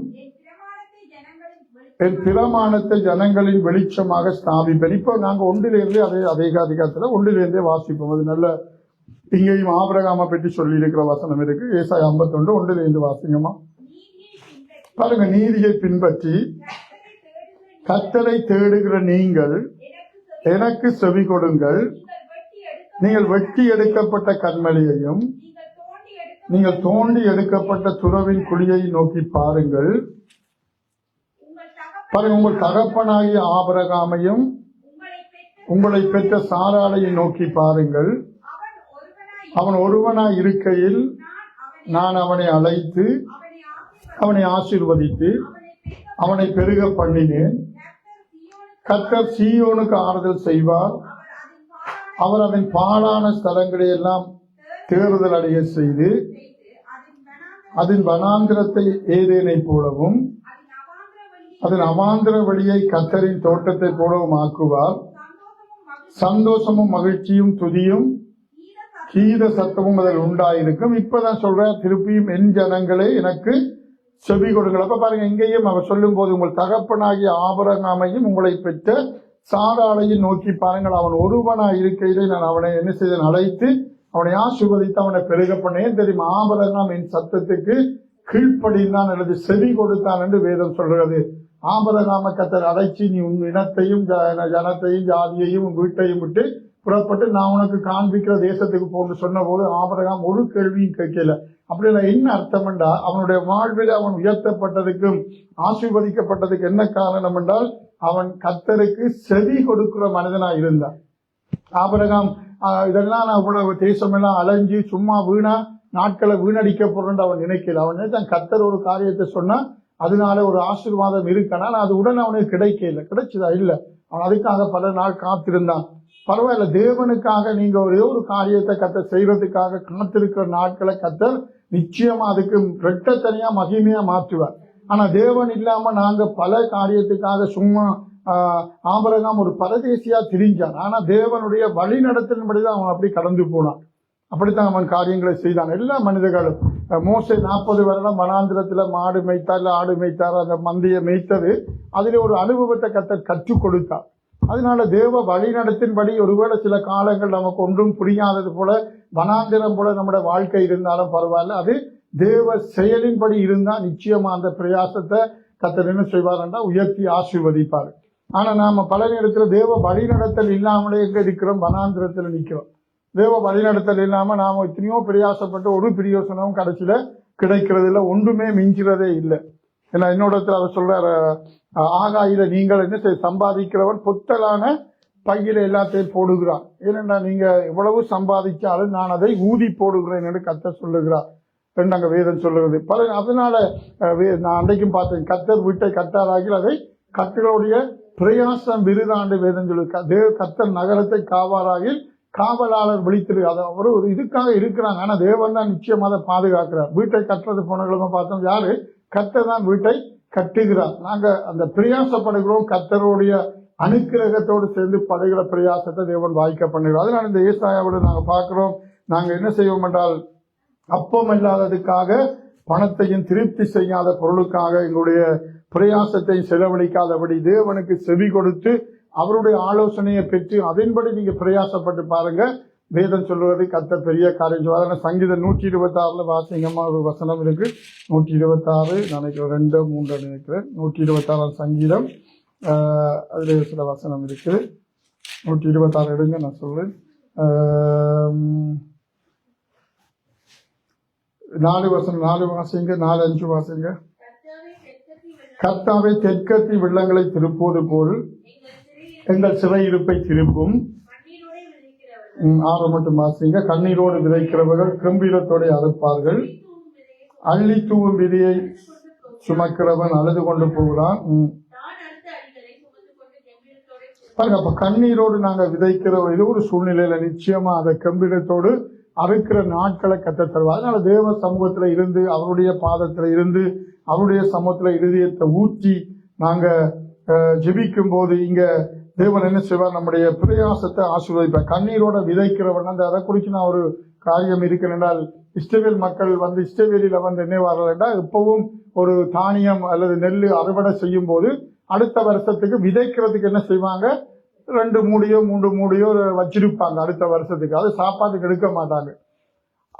என் பிரமாணத்தை ஜனங்களின் வெளிச்சமாக ஸ்தாபிப்பேன். இப்போ நாங்கள் ஒன்றிலிருந்து அதே அதிகாரத்தில் ஒன்றிலிருந்தே வாசிப்போம். அது நல்ல இங்கேயும் ஆபிரகாமை பற்றி சொல்லி இருக்கிற வசனம் இருக்கு. ஏசாயா 51 ஒன்றிலிருந்து வாசிங்கம்மா. பாருங்க, நீதியை பின்பற்றி கர்த்தரை தேடுகிற நீங்கள் எனக்கு செவி கொடுங்கள், நீங்கள் வெட்டி எடுக்கப்பட்ட கண்மலையையும் நீங்கள் தோண்டி எடுக்கப்பட்ட துறவின் குழியை நோக்கி பாருங்கள். பாருங்க, உங்கள் தகப்பனாகிய ஆபிரகாமையும் உங்களை பெற்ற சாராளையும் நோக்கி பாருங்கள். அவன் ஒருவனாய் இருக்கையில் நான் அவனை அழைத்து அவனை ஆசீர்வதித்து அவனை பெருக பண்ணினேன். கர்த்தர் சீயோனுக்கு ஆறுதல் செய்வார், அவர் அதன் பாழான ஸ்தலங்களை எல்லாம் தேறுதல் அடைய செய்து அதன் வனாந்திரத்தை ஏதேனை போலவும் அதன் அவாந்திர வழியை கர்த்தரின் தோட்டத்தை போலவும் ஆக்குவார். சந்தோஷமும் மகிழ்ச்சியும் துதியும் கீத சத்தமும் அதில் உண்டாயிருக்கும். இப்பதான் சொல்ற திருப்பியும் என் ஜனங்களே எனக்கு செவி கொடுங்கள். அப்ப பாருங்க, இங்கேயும் அவர் சொல்லும் போது உங்கள் தகப்பனாகிய ஆபிரகாமையும் உங்களை பெற்ற சாராளையும் நோக்கி பாருங்கள், அவன் ஒருவனாய் இருக்கையிலே நான் அவனை என்ன செய்தேன், அழைத்து அவனை ஆசீர்வதித்து அவனை பெருக பண்ணேன் தெரியுமா. ஆபிரகாம் என் சத்தத்துக்கு கீழ்ப்படிந்தான் அல்லது செவி கொடுத்தான் என்று வேதம் சொல்றது. ஆபிரகாம கர்த்தர் அழைச்சி நீ உன் இனத்தையும் ஜனத்தையும் ஜாதியையும் உன் வீட்டையும் விட்டு புறப்பட்டு நான் உனக்கு காண்பிக்கிற தேசத்துக்கு போன்னு சொன்ன போது ஆபிரகாம் ஒரு கேள்வியும் கேட்கல. அப்படின்னா என்ன அர்த்தம் என்றால், அவனுடைய வாழ்வில் அவன் உயர்த்தப்பட்டதுக்கும் ஆசீர்வதிக்கப்பட்டதுக்கு என்ன காரணம் என்றால், அவன் கர்த்தருக்கு செவி கொடுக்கிற மனிதனா இருந்தான். ஆபிரகாம் இதெல்லாம் நான் இவ்வளவு தேசமெல்லாம் அலைஞ்சு சும்மா வீணா நாட்களை வீணடிக்க போறேன்னு அவன் நினைக்கல. அவன் நினைச்சான் கர்த்தர் ஒரு காரியத்தை சொன்னா அதனால ஒரு ஆசீர்வாதம் இருக்கானா, அது உடனே அவனுக்கு கிடைக்கல. கிடைச்சதா இல்ல, அவன் அதுக்காக பல நாள் காத்திருந்தான். பரவாயில்ல, தேவனுக்காக நீங்க ஒரே ஒரு காரியத்தை கர்த்தர் செய்யறதுக்காக காத்திருக்கிற நாட்களை கர்த்தர் நிச்சயமா அதுக்கு ரெட்டத்தனியா மகிமையா மாற்றுவார். ஆனா தேவன் இல்லாம நாங்க பல காரியத்துக்காக சும்மா ஆபிரகாம் ஒரு பரதேசியா திரிஞ்சான். ஆனா தேவனுடைய வழி நடத்தின்படிதான் அவன் அப்படி கடந்து போனான். அப்படித்தான் அவன் காரியங்களை செய்தான். எல்லா மனிதர்களும் மோசே 40 வருடம் வனாந்திரத்துல மாடு மேய்த்தார், ஆடு மேய்த்தார், அந்த மந்தையை மேய்த்தது அதுல ஒரு அனுபவத்தை கற்றுக் கொடுத்தார். அதனால தேவ வழி நடத்தின்படி ஒருவேளை சில காலங்கள் நமக்கு ஒன்றும் புரியாதது போல வனாந்திரம் போல நம்முடைய வாழ்க்கை இருந்தாலும் பரவாயில்ல, அது தேவ செயலின்படி இருந்தா நிச்சயமா அந்த பிரயாசத்தை கர்த்தர் என்ன செய்வார்ன்றா உயர்த்தி ஆசீர்வதிப்பார். ஆனா நாம பல நேரத்தில் தேவ வழிநடத்தல் இல்லாமலே எங்க இருக்கிறோம், வனாந்திரத்துல நிக்கிறோம். தேவ வழிநடத்தல் இல்லாம நாம எத்தனையோ பிரயாசப்பட்டு ஒரு பிரயோசனமும் கடைசியில கிடைக்கிறது இல்லை, ஒன்றுமே மிஞ்சுறதே இல்லை. ஏன்னா இன்னொருத்தர் அவர் சொல்றார், ஆகாயில நீங்கள் என்ன சம்பாதிக்கிறவன் பொத்தலான பையில எல்லாத்தையும் போடுகிறான். ஏனென்றா நீங்க எவ்வளவு சம்பாதிச்சாலும் நான் அதை ஊதி போடுகிறேன் என்று கர்த்தர் சொல்லுகிறார் என்று அங்க வேதம் சொல்லுகிறது. அதனால நான் அன்றைக்கும் பார்த்தேன், கர்த்தர் வீட்டை கட்டாராகி அதை கர்த்தருடைய பிரயாசம் விருதாண்டு வேதம் சொல்லு. கர்த்தர் நகரத்தை காவாராகில் காவலாளர் விழித்திரு. அதை அவர் ஒரு இதுக்காக இருக்கிறாங்க. ஆனா தேவன் தான் நிச்சயமா அதை பாதுகாக்கிறார். வீட்டை கட்டுறது போனவங்களுமே பார்த்தோம், யாரு கர்த்தர் தான் வீட்டை கட்டுகிறார். நாங்க அந்த பிரயாசப்படுகிறோம், கர்த்தருடைய அனுக்கிரகத்தோடு சேர்ந்து படுகிற பிரயாசத்தை தேவன் வாய்க்க பண்ணுகிறோம். அதனால இந்த ஏசாயாவோட நாங்க பார்க்கிறோம், நாங்க என்ன செய்வோம் என்றால் அப்பம் இல்லாததுக்காக பணத்தையும் திருப்தி செய்யாத பொருளுக்காக எங்களுடைய பிரயாசத்தை செலவழிக்காதபடி தேவனுக்கு செவி கொடுத்து அவருடைய ஆலோசனையை பெற்று அதன்படி நீங்க பிரயாசப்பட்டு பாருங்க. வேதம் சொல்வது கர்த்தர் பெரிய காரியம் சொல்வார். சங்கீதம் 126 வாசிங்கம்மா ஒரு வசனம் இருக்கு. 126 நினைக்கிறேன் 2, 3 நினைக்கிறேன். 126 சங்கீதம் அதுல சில வசனம் இருக்கு. 126 எடுங்க, நான் சொல்றேன். 4 வசனம், 4 வாசிங்க, 4, 5 வாசிங்க. கர்த்தாவே தெற்கத்தி வெள்ளங்களை திருப்புவது போல் எங்கள் சிறையிருப்பை திருப்பும். 6 மட்டும் வாசிங்க. கண்ணீரோடு விதைக்கிறவர்கள் கம்பீரத்தோடு அறுப்பார்கள். அள்ளி தூவும் விதியை சுமக்கிறவன் அழுது கொண்டு போகிறான். பாருங்க, அப்ப கண்ணீரோடு நாங்க விதைக்கிற இது ஒரு சூழ்நிலையில நிச்சயமா அதை கம்பீரத்தோடு அறுக்கிற நாட்களை கற்றுத் தருவார். அதனால தேவ சமூகத்துல இருந்து அவருடைய பாதத்துல இருந்து அவருடைய சமூகத்துல இருதயத்தை ஊற்றி நாங்க ஜெபிக்கும் போது இங்க தேவன் என்ன செய்வார், நம்முடைய பிரயாசத்தை ஆசீர்வதிப்பார். கண்ணீரோட விதைக்கிறவன் அந்த அதை குறித்து நான் ஒரு காரியம் இருக்கிறால், இஸ்ரவேல் மக்கள் வந்து இஸ்ரவேலில வந்து என்ன வரலன்னா எப்பவும் ஒரு தானியம் அல்லது நெல் அறுவடை செய்யும் போது அடுத்த வருஷத்துக்கு விதைக்கிறதுக்கு என்ன செய்வாங்க, 2 மூடியோ 3 மூடியோ வச்சிருப்பாங்க அடுத்த வருஷத்துக்கு. அது சாப்பாட்டுக்கு எடுக்க மாட்டாங்க.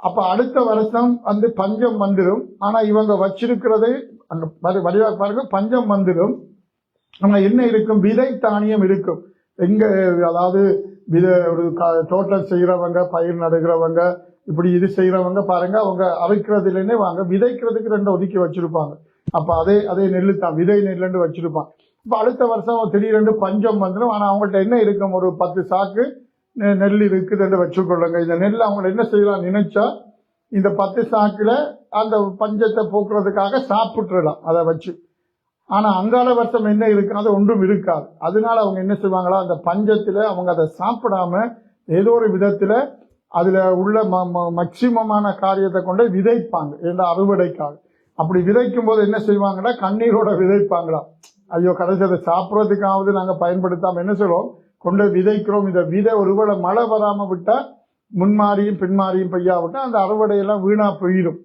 அப்ப அடுத்த வருஷம் வந்து பஞ்சம் வந்துடும். ஆனா இவங்க வச்சிருக்கிறது அங்க வடிவாக பாருங்க, பஞ்சம் வந்துடும். ஆனா என்ன இருக்கும், விதை தானியம் இருக்கும். எங்க அதாவது ஒரு தோட்டம் செய்யறவங்க, பயிர் நடுகிறவங்க, இப்படி இது செய்யறவங்க பாருங்க, அவங்க அரைக்கிறதுலன்னே வாங்க விதைக்கிறதுக்கு 2 ஒதுக்கி வச்சிருப்பாங்க. அப்ப அதே நெல்லு தான் விதை நெல்லுன்னு வச்சிருப்பான். இப்ப அடுத்த வருஷம் திடீரென்று பஞ்சம் வந்துடும். ஆனா அவங்கள்ட்ட என்ன இருக்கும், ஒரு 10 சாக்கு நெல் இருக்குதுன்னு வச்சுக்கொள்ளுங்க. இந்த நெல் அவங்க என்ன செய்யலாம் நினைச்சா இந்த 10 சாக்குல அந்த பஞ்சத்தை போக்குறதுக்காக சாப்பிட்டுடலாம் அதை வச்சு. ஆனா அங்கால வருஷம் என்ன இருக்குன்னா அது ஒன்றும் இருக்காது. அதனால அவங்க என்ன செய்வாங்களா, அந்த பஞ்சத்துல அவங்க அதை சாப்பிடாம ஏதோ ஒரு விதத்துல அதுல உள்ள மேக்சிமமான காரியத்தை கொண்டு விதைப்பாங்க என்ற அறுவடைக்காக. அப்படி விதைக்கும் போது என்ன செய்வாங்கன்னா கண்ணீரோட விதைப்பாங்களாம். ஐயோ கடைசி அதை சாப்பிட்றதுக்காவது நாங்க பயன்படுத்தாம என்ன சொல்றோம், கொண்டு விதைக்கிறோம். இந்த விதை ஒருவேளை மழை வராம விட்டா முன்மாறியும் பின்மாறியும் பெய்யாவிட்டா அந்த அறுவடையெல்லாம் வீணா போயிடும்.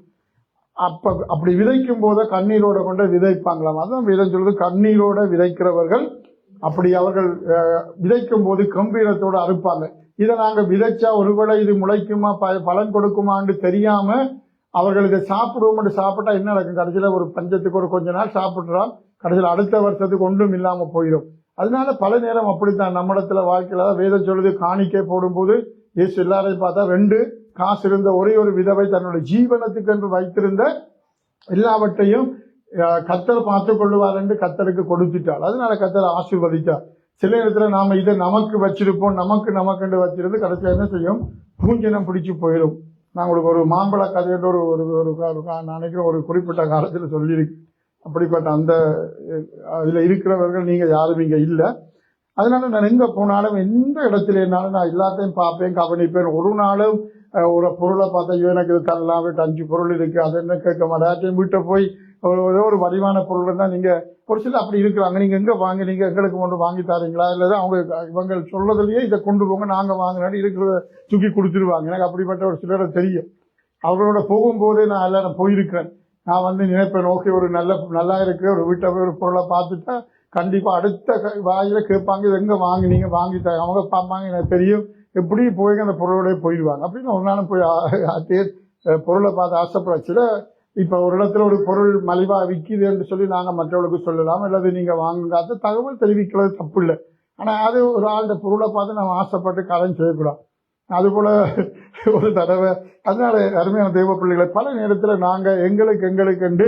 அப்படி விதைக்கும் போது கண்ணீரோட கொண்டு விதைப்பாங்களாம். அதான் வேதம் சொல்றது, கண்ணீரோட விதைக்கிறவர்கள் அப்படி அவர்கள் விதைக்கும் போது கம்பீரத்தோட அறுப்பாங்க. இதை நாங்க விதைச்சா ஒருவேளை இது முளைக்குமா பலன் கொடுக்குமான்னு தெரியாம அவர்கள் இதை சாப்பிடுவோம். சாப்பிட்டா என்ன நடக்கும்? கடைசியில ஒரு பஞ்சத்துக்கு ஒரு கொஞ்ச நாள் சாப்பிட்றான், கடைசியில் அடுத்த வருஷத்துக்கு ஒன்றும் இல்லாம போயிடும். அதனால பல நேரம் அப்படித்தான் நம்மிடத்துல வாழ்க்கையில வேதம் சொல்லுது, காணிக்கை போடும்போது இயேசு எல்லாரையும் பார்த்தா 2 காசு இருந்த ஒரே ஒரு விதவை தன்னுடைய ஜீவனத்துக்கு என்று வைத்திருந்த எல்லாவற்றையும் கர்த்தர் பார்த்து கொள்ளுவார் என்று கர்த்தருக்கு கொடுத்துட்டாள். அதனால கர்த்தர் ஆசீர்வதித்தார். சில இடத்துல நாம இதை நமக்கு வச்சிருப்போம், நமக்கு வச்சிருந்து கடைசியா என்ன செய்யும்? பூஞ்சனம் பிடிச்சு போயிடும். நான் உங்களுக்கு ஒரு மாம்பழ கதைன்ற நான் நினைக்கிறேன் ஒரு குறிப்பிட்ட காலத்துல சொல்லியிருக்கு. அப்படிப்பட்ட அந்த இதுல இருக்கிறவர்கள் நீங்க யாரும் இங்க இல்லை. அதனால நான் எங்க போனாலும் எந்த இடத்துல என்னாலும் நான் எல்லாத்தையும் பார்ப்பேன், கவனிப்பேன். ஒரு நாளும் ஒரு பொருளை பார்த்தா எனக்கு இது தரலாம், 5 பொருள் இருக்கு, அது என்ன கேட்க மாட்டேன். வீட்டை போய் ஒரு வடிவான பொருள் தான் நீங்க ஒரு சில அப்படி இருக்கிறாங்க, நீங்க எங்க வாங்கினீங்க, எங்களுக்கு ஒன்று வாங்கி தரீங்களா, இல்லதான் அவங்க இவங்க சொல்றதுலயே இதை கொண்டு போங்க, நாங்க வாங்கினாலும் இருக்கிறத தூக்கி கொடுத்துருவாங்க. எனக்கு அப்படிப்பட்ட ஒரு சிலரை தெரியும். அவர்களோட போகும்போதே நான் எல்லாரும் போயிருக்கிறேன். நான் நினைப்பேன், ஓகே ஒரு நல்லா இருக்கு, ஒரு வீட்டை போய் ஒரு பொருளை பார்த்துட்டா கண்டிப்பா அடுத்த வாயில கேட்பாங்க, இது எங்க வாங்கினீங்க, வாங்கி தர. அவங்க பார்ப்பாங்க, எனக்கு தெரியும், எப்படி போய் அந்த பொருளோட போயிடுவாங்க. அப்படின்னு ஒரு நாளும் போய் பொருளை பார்த்து ஆசைப்பட. சில இப்ப ஒரு இடத்துல ஒரு பொருள் மலிவா விற்கிது என்று சொல்லி நாங்க மற்றவர்களுக்கு சொல்லலாம், அல்லது நீங்க வாங்காத தகவல் தெரிவிக்கிறது தப்பு இல்லை. ஆனா அது ஒரு ஆளுடைய பொருளை பார்த்து நம்ம ஆசைப்பட்டு கடன் செய்யக்கூடாது. அது போல ஒரு தடவை, அதனால அருமையான தெய்வ பிள்ளைகளை பல நேரத்துல நாங்க எங்களுக்கு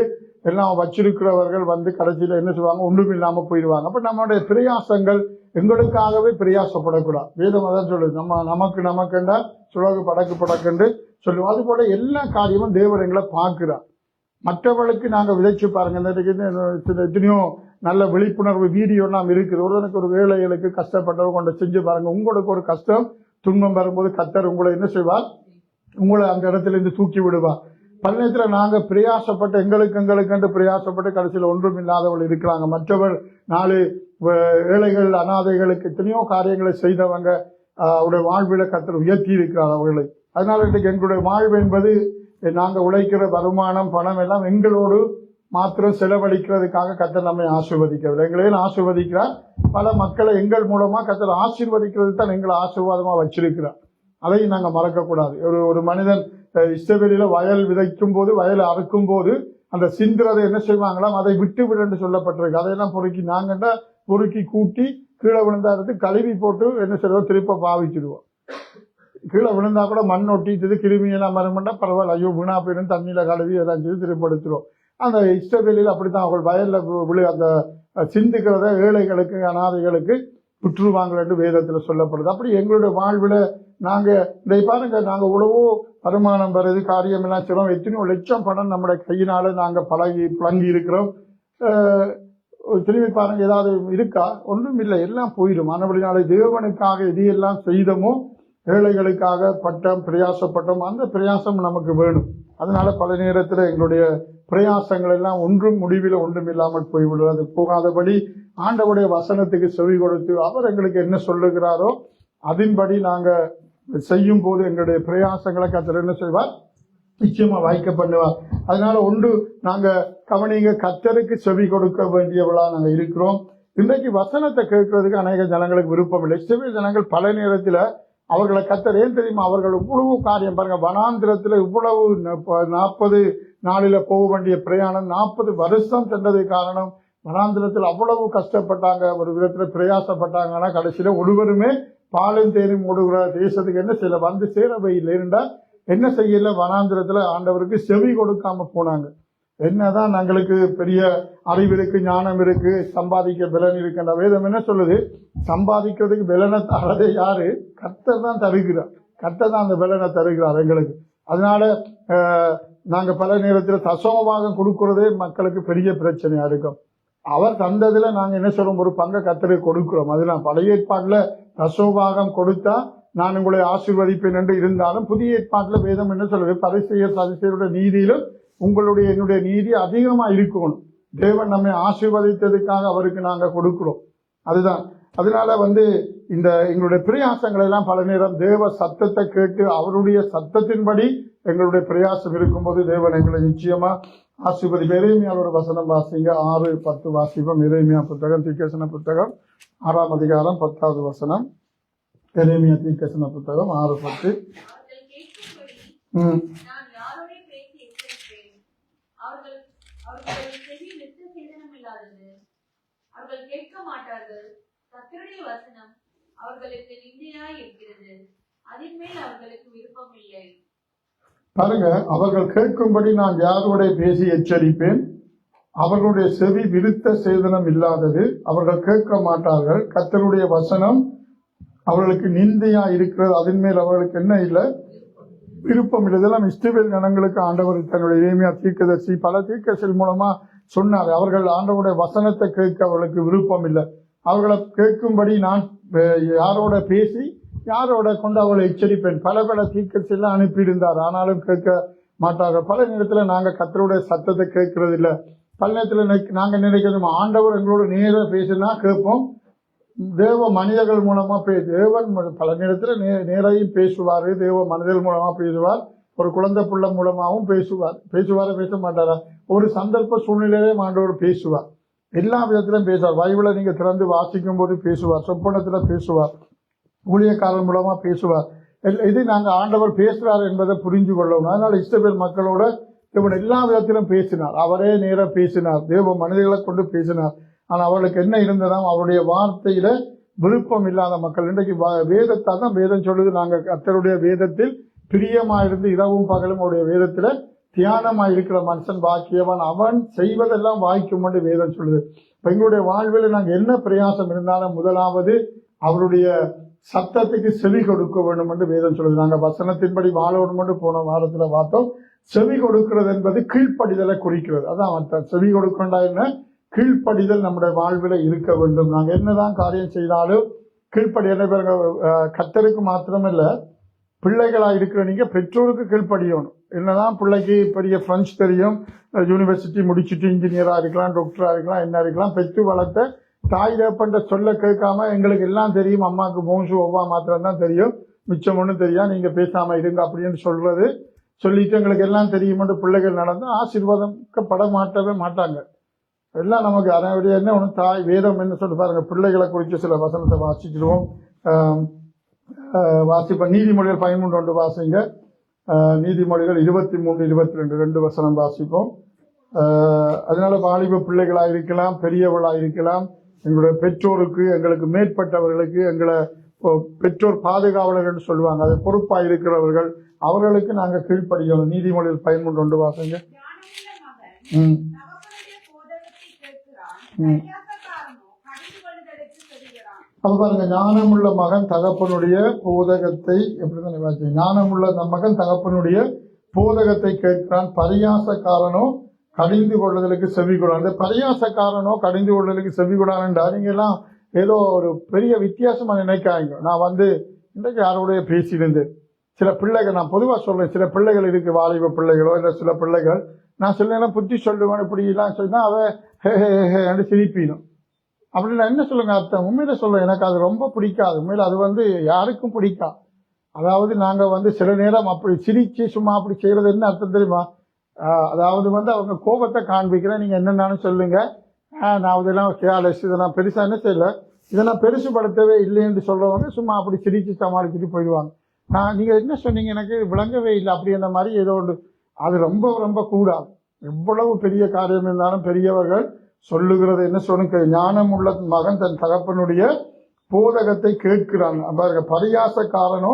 எல்லாம் வச்சிருக்கிறவர்கள் கடைசியில என்ன சொல்லுவாங்க, ஒன்றும் இல்லாம போயிடுவாங்க. அப்ப நம்மளுடைய பிரயாசங்கள் எங்களுக்காகவே பிரயாசப்படக்கூடாது. வேதம் அதான் சொல்லுது, நமக்குண்டா சுழகு படக்கு சொல்லுவோம். அது போல எல்லா காரியமும் தேவன் எங்களை பார்க்கிறார். மற்றவர்களுக்கு நாங்க விதைச்சு பாருங்க, எத்தனையோ நல்ல விழிப்புணர்வு வீடியோ எல்லாம் இருக்குது. ஒருவனுக்கு ஒரு வேலைகளுக்கு கஷ்டப்பட்டவங்க கொண்டு செஞ்சு பாருங்க. உங்களுக்கு ஒரு கஷ்டம் துன்பம் வரும்போது கர்த்தர் உங்களை என்ன செய்வார்? உங்களை அந்த இடத்துல இருந்து தூக்கி விடுவார். பல நேரத்தில் நாங்க பிரயாசப்பட்டு எங்களுக்கு பிரயாசப்பட்டு கடைசியில் ஒன்றும் இல்லாதவர்கள் இருக்கிறாங்க. மற்றவர் 4 ஏழைகள் அனாதைகளுக்கு எத்தனையோ காரியங்களை செய்தவங்க அவருடைய வாழ்வில கர்த்தர் உயர்த்தி இருக்கிறார் அவர்களை. அதனால இன்றைக்கு எங்களுடைய வாழ்வு என்பது நாங்க உழைக்கிற வருமானம் பணம் எல்லாம் எங்களோடு மாத்திரம் செலவழிக்கிறதுக்காக கர்த்தர் நம்மை ஆசீர்வதிக்கவில்லை, எங்களையும் ஆசீர்வதிக்கிறார். பல மக்களை எங்கள் மூலமா கர்த்தர் ஆசீர்வதிக்கிறது தான் எங்களை ஆசீர்வாதமா வச்சிருக்கிறார். அதையும் நாங்க மறக்க கூடாது. ஒரு மனிதன் இஸ்ரவேலில வயல் விதைக்கும் போது, வயல் அறுக்கும் போது அந்த சிந்துறதை என்ன செய்வாங்களாம், அதை விட்டு விடுன்னு சொல்லப்பட்டிருக்கு. அதையெல்லாம் பொறுக்கி கூட்டி கீழே விழுந்தா எடுத்து கழுவி போட்டு என்ன செய்வோம், திருப்ப பாவிச்சிடுவோம். கீழே விழுந்தா கூட மண் ஒட்டிட்டு கிருமியெல்லாம் மரம்னா பரவாயில்ல, ஐயோ வீணா போயிடும், தண்ணியில கழுவி எல்லாம் செய்து திருப்படுத்துறோம். அந்த இஸ்ரவேலில் அப்படித்தான் அவர்கள் வயல்ல அந்த சிந்துக்கிறத ஏழைகளுக்கு அனாதைகளுக்கு விட்டுருவாங்க என்று வேதத்துல சொல்லப்படுது. அப்படி எங்களுடைய வாழ்வுல நாங்க இதை பாருங்க, நாங்க உழவோ வருமானம் வருது, காரியம் எல்லாம் செய்றோம், எத்தனையோ லட்சம் பணம் நம்முடைய கையினால நாங்க புழங்கி இருக்கிறோம். திரும்பி பாருங்க, ஏதாவது இருக்கா? ஒன்றும் இல்லை, எல்லாம் போயிடும். ஆனபடினாலே தேவனுக்காக எதையெல்லாம் செய்தமோ, ஏழைகளுக்காக பிரயாசப்பட்டோம், அந்த பிரயாசம் நமக்கு வேணும். அதனால பல நேரத்துல எங்களுடைய பிரயாசங்கள் எல்லாம் ஒன்றும் முடிவில் ஒன்றும் இல்லாமல் போய்விடுவது. போகாதபடி ஆண்டவருடைய வசனத்துக்கு செவி கொடுத்து அவர் எங்களுக்கு என்ன சொல்லுகிறாரோ அதன்படி நாங்க செய்யும் போது எங்களுடைய பிரயாசங்களை கர்த்தர் என்ன செய்வார்? நிச்சயமா வாய்க்க பண்ணுவார். அதனால நாங்க கவனிங்க, கர்த்தருக்கு செவி கொடுக்க வேண்டியவளா நாங்க இருக்கிறோம். இன்றைக்கு வசனத்தை கேட்கறதுக்கு அநேக ஜனங்களுக்கு விருப்பம் இல்லை. சில ஜனங்கள் பல நேரத்துல அவர்களை கர்த்தர் ஏன் தெரியுமா, அவர்கள் இவ்வளவு காரியம் பாருங்க, வனாந்திரத்துல இவ்வளவு 40 நாளில போக வேண்டிய பிரயாணம் 40 வருஷம் சென்றது காரணம் வனாந்திரத்தில் அவ்வளவு கஷ்டப்பட்டாங்க, ஒரு விதத்துல பிரயாசப்பட்டாங்கன்னா கடைசியில ஒருவருமே பாலும் தேனும் ஓடுகிற தேசத்துக்கு என்ன செய்யல சேரவை இல்லை. இருந்தா என்ன செய்யல, வனாந்திரத்துல ஆண்டவருக்கு செவி கொடுக்காம போனாங்க. என்னதான் நாங்களுக்கு பெரிய அறிவு இருக்கு, ஞானம் இருக்கு, சம்பாதிக்க பலன் இருக்குன்ற வேதம் என்ன சொல்லுது? சம்பாதிக்கிறதுக்கு பலனை தரதே யாரு? கர்த்தர் தான் தருகிறார். கர்த்தர் தான் அந்த பலனை தருகிறார் எங்களுக்கு. அதனால நாங்க பல நேரத்தில் தசமபாகம் கொடுக்கறதே மக்களுக்கு பெரிய பிரச்சனையா இருக்கும். அவர் தந்ததுல நாங்க என்ன சொல்றோம், ஒரு பங்கை கர்த்தருக்கு கொடுக்கிறோம். அதெல்லாம் பழைய ஏற்பாட்டுல தசமபாகம் கொடுத்தா நான் உங்களை ஆசீர்வதிப்பேன் என்று இருந்தாலும், புதிய ஏற்பாட்டுல வேதம் என்ன சொல்றது? பரிசேயர் சதுசேயருடைய நீதியிலும் என்னுடைய நீதி அதிகமா இருக்கணும். தேவன் நம்மை ஆசீர்வதித்ததுக்காக அவருக்கு நாங்க கொடுக்கிறோம். அதுதான் அதனால இந்த எங்களுடைய பிரயாசங்கள் எல்லாம் பல நேரம் தேவ சத்தத்தை கேட்டு அவருடைய சத்தத்தின்படி எங்களுடைய பிரயாசம் இருக்கும்போது தேவன் எங்களை நிச்சயமா ஆசீர்வதி. எரேமியாவில் ஒரு வசனம் வாசிங்க, 6:10 வாசிப்போம். எரேமியா புத்தகம், தீர்க்கதரிசன புத்தகம், 6ஆம் அதிகாரம் 10வது வசனம். எரேமியா தீர்க்கதரிசன புத்தகம் 6:10. அவர்கள் கேட்க மாட்டார்கள். கர்த்தருடைய வசனம் அவர்களுக்கு நிந்தையாய் இருக்கிறது, அதின் மேல் அவர்களுக்கு விருப்பம் இல்லை. பாருங்க, அவர்கள் கேட்கும்படி நான் யாரோட பேசி எச்சரிப்பேன், அவர்களுடைய செவி விருத்த சேதனம் இல்லாதது, அவர்கள் கேட்க மாட்டார்கள். கர்த்தருடைய வசனம் அவர்களுக்கு நிந்தையா இருக்கிறது, அதன் மேல் அவர்களுக்கு என்ன இல்லை, விருப்பம் இல்லை. இதெல்லாம் இஸ்ரவேல் ஜனங்களுக்கு ஆண்டவர் தன்னுடைய எரேமியா தீர்க்கதரிசி பல தீர்க்கதரிசி மூலமா சொன்னார். அவர்கள் ஆண்டவருடைய வசனத்தை கேட்க அவர்களுக்கு விருப்பம் இல்லை. அவர்களை கேட்கும்படி நான் யாரோட பேசி யாரோட கொண்டு அவளை எச்சரிப்பேன். பல தீர்க்கதரிசி எல்லாம் அனுப்பியிருந்தார், ஆனாலும் கேட்க மாட்டார்கள். பல நேரத்தில் நாங்கள் கர்த்தருடைய சத்தத்தை கேட்கறது இல்லை. பல நேரத்தில் நாங்கள் நினைக்கிறோம் ஆண்டவர் எங்களோட நேர பேசினா கேட்போம். தேவ மனிதர்கள் மூலமா தேவன் பல நேரத்தில் நேரையும் பேசுவார், தேவ மனிதர்கள் மூலமா பேசுவார், ஒரு குழந்தை பிள்ளை மூலமாகவும் பேசுவார். பேச மாட்டாரா? ஒரு சந்தர்ப்ப சூழ்நிலையிலே ஆண்டவர் பேசுவார், எல்லா விதத்திலும் பேசுவார். பைபிளை நீங்க திறந்து வாசிக்கும் போது பேசுவார், சொப்பனத்துல பேசுவார், ஊழியக்காரன் மூலமா பேசுவார். இது நாங்க ஆண்டவர் பேசுறார் என்பதை புரிஞ்சு கொள்ளணும். அதனால இஸ்ரவேல் மக்களோட தேவன் எல்லா விதத்திலும் பேசினார், அவரே நேரம் பேசினார், தேவ மனிதர்களை கொண்டு பேசினார். ஆனா அவர்களுக்கு என்ன இருந்ததாம், அவருடைய வார்த்தையில விருப்பம் இல்லாத மக்கள். இன்றைக்கு வேதத்தால் தான் வேதம் சொல்லுது, நாங்க கர்த்தருடைய வேதத்தில் பிரியமாயிருந்து இரவும் பகலும் அவருடைய வேதத்துல தியானமாய் இருக்கிற மனுஷன் பாக்கியவன், அவன் செய்வதெல்லாம் வாய்க்கும் என்று வேதம் சொல்லுது. எங்களுடைய வாழ்வில் நாங்கள் என்ன பிரயாசம் இருந்தாலும் முதலாவது அவருடைய சத்தத்துக்கு செவி கொடுக்க வேண்டும் என்று வேதம் சொல்லுது. நாங்கள் வசனத்தின்படி வாழணும் என்று போன வாரத்துல பார்த்தோம். செவி கொடுக்கிறது என்பது கீழ்ப்படிதலை குறிக்கிறது. அதான் செவி கொடுக்கண்டா என்ன, கீழ்ப்படிதல் நம்முடைய வாழ்வில் இருக்க வேண்டும். நாங்கள் என்னதான் காரியம் செய்தாலும் கீழ்ப்படி. என்ன பேருங்க, கர்த்தருக்கு மாத்திரமில்ல, பிள்ளைகளா இருக்கிற நீங்க பெற்றோருக்கு கீழ்ப்படியணும். என்னதான் பிள்ளைக்கு பெரிய பிரெஞ்சு தெரியும், யூனிவர்சிட்டி முடிச்சுட்டு இன்ஜினியரா இருக்கலாம், டாக்டரா இருக்கலாம், என்ன இருக்கலாம், பெற்று வளர்த்த தாய் தகப்பன்ற சொல்ல கேட்காம எங்களுக்கு எல்லாம் தெரியும், அம்மாவுக்கு மோசு ஒவ்வா மாத்திரம் தான் தெரியும், மிச்சம் ஒன்றும் தெரியும், நீங்க பேசாம இருங்க அப்படின்னு சொல்லிட்டு எங்களுக்கு எல்லாம் தெரியும் என்று பிள்ளைகள் நடந்து ஆசீர்வாதப்பட மாட்டவே மாட்டாங்க. எல்லாம் நமக்கு அதனுடைய என்ன ஒன்று தாய் வேதம் என்ன சொல்லி பாருங்க. பிள்ளைகளை குறித்து சில வசனத்தை வாசிச்சிடுவோம். வாசிப்ப நீதிமொழிகள் 13 வாசிங்க. நீதிமொழிகள் 23, 22 2 வசனம் வாசிப்போம். அதனால வாலிப பிள்ளைகளா இருக்கலாம், பெரியவளா இருக்கலாம், எங்களுடைய பெற்றோருக்கு, எங்களுக்கு மேற்பட்டவர்களுக்கு, எங்களை பெற்றோர் பாதுகாவலர்கள் சொல்லுவாங்க, அது பொறுப்பா இருக்கிறவர்கள், அவர்களுக்கு நாங்க கீழ்ப்படியணும். நீதிமொழிகள் 13 வாசிங்க. அப்ப பாருங்க, ஞானமுள்ள மகன் தகப்பனுடைய போதகத்தை எப்படிதான் வாசி, ஞானமுள்ள மகன் தகப்பனுடைய போதகத்தை கேட்கிறான், பரியாசக்காரனோ கடிந்து கொள்ளுதலுக்கு செவிகொடான். அந்த பரியாசக்காரனோ கடிந்து கொள்ளுதலுக்கு செவிகொடான்டா நீங்க எல்லாம் ஏதோ ஒரு பெரிய வித்தியாசமா நினைக்காங்க. நான் இன்றைக்கு யாரோடைய பேசியிருந்தேன், சில பிள்ளைகள், நான் பொதுவாக சொல்றேன், சில பிள்ளைகள் இருக்கு, வாலிப பிள்ளைகளோ இல்லை சில பிள்ளைகள், நான் சில நேரம் புத்தி சொல்லுவேன், இப்படி எல்லாம் சொன்னா அவ ஹே சிரிப்பினும். அப்படின்னு என்ன சொல்லுங்க அர்த்தம்? உண்மையில சொல்றேன், எனக்கு அது ரொம்ப பிடிக்காது. உண்மையில அது யாருக்கும் பிடிக்காது. அதாவது நாங்க சில நேரம் அப்படி சிரிச்சு சும்மா அப்படி செய்யறது என்ன அர்த்தம் தெரியுமா? அதாவது அவங்க கோபத்தை காண்பிக்கிறேன், நீங்க என்னென்னு சொல்லுங்க, நான் இதெல்லாம் கேர்லெஸ், இதெல்லாம் பெருசா என்ன செய்யல, இதெல்லாம் பெருசுபடுத்தவே இல்லைன்னு சொல்றவங்க சும்மா அப்படி சிரிச்சு சமாளிச்சுட்டு போயிடுவாங்க. நீங்க என்ன சொன்னீங்க எனக்கு விளங்கவே இல்லை அப்படின்ற மாதிரி ஏதோ ஒன்று. அது ரொம்ப ரொம்ப கூடாது. எவ்வளவு பெரிய காரியம் இருந்தாலும் பெரியவர்கள் சொல்லுகிறது என்ன சொல்லுங்க, ஞானம் உள்ள மகன் தன் தகப்பனுடைய போதகத்தை கேட்கிறான். பாருங்க, பரியாசக்காரனோ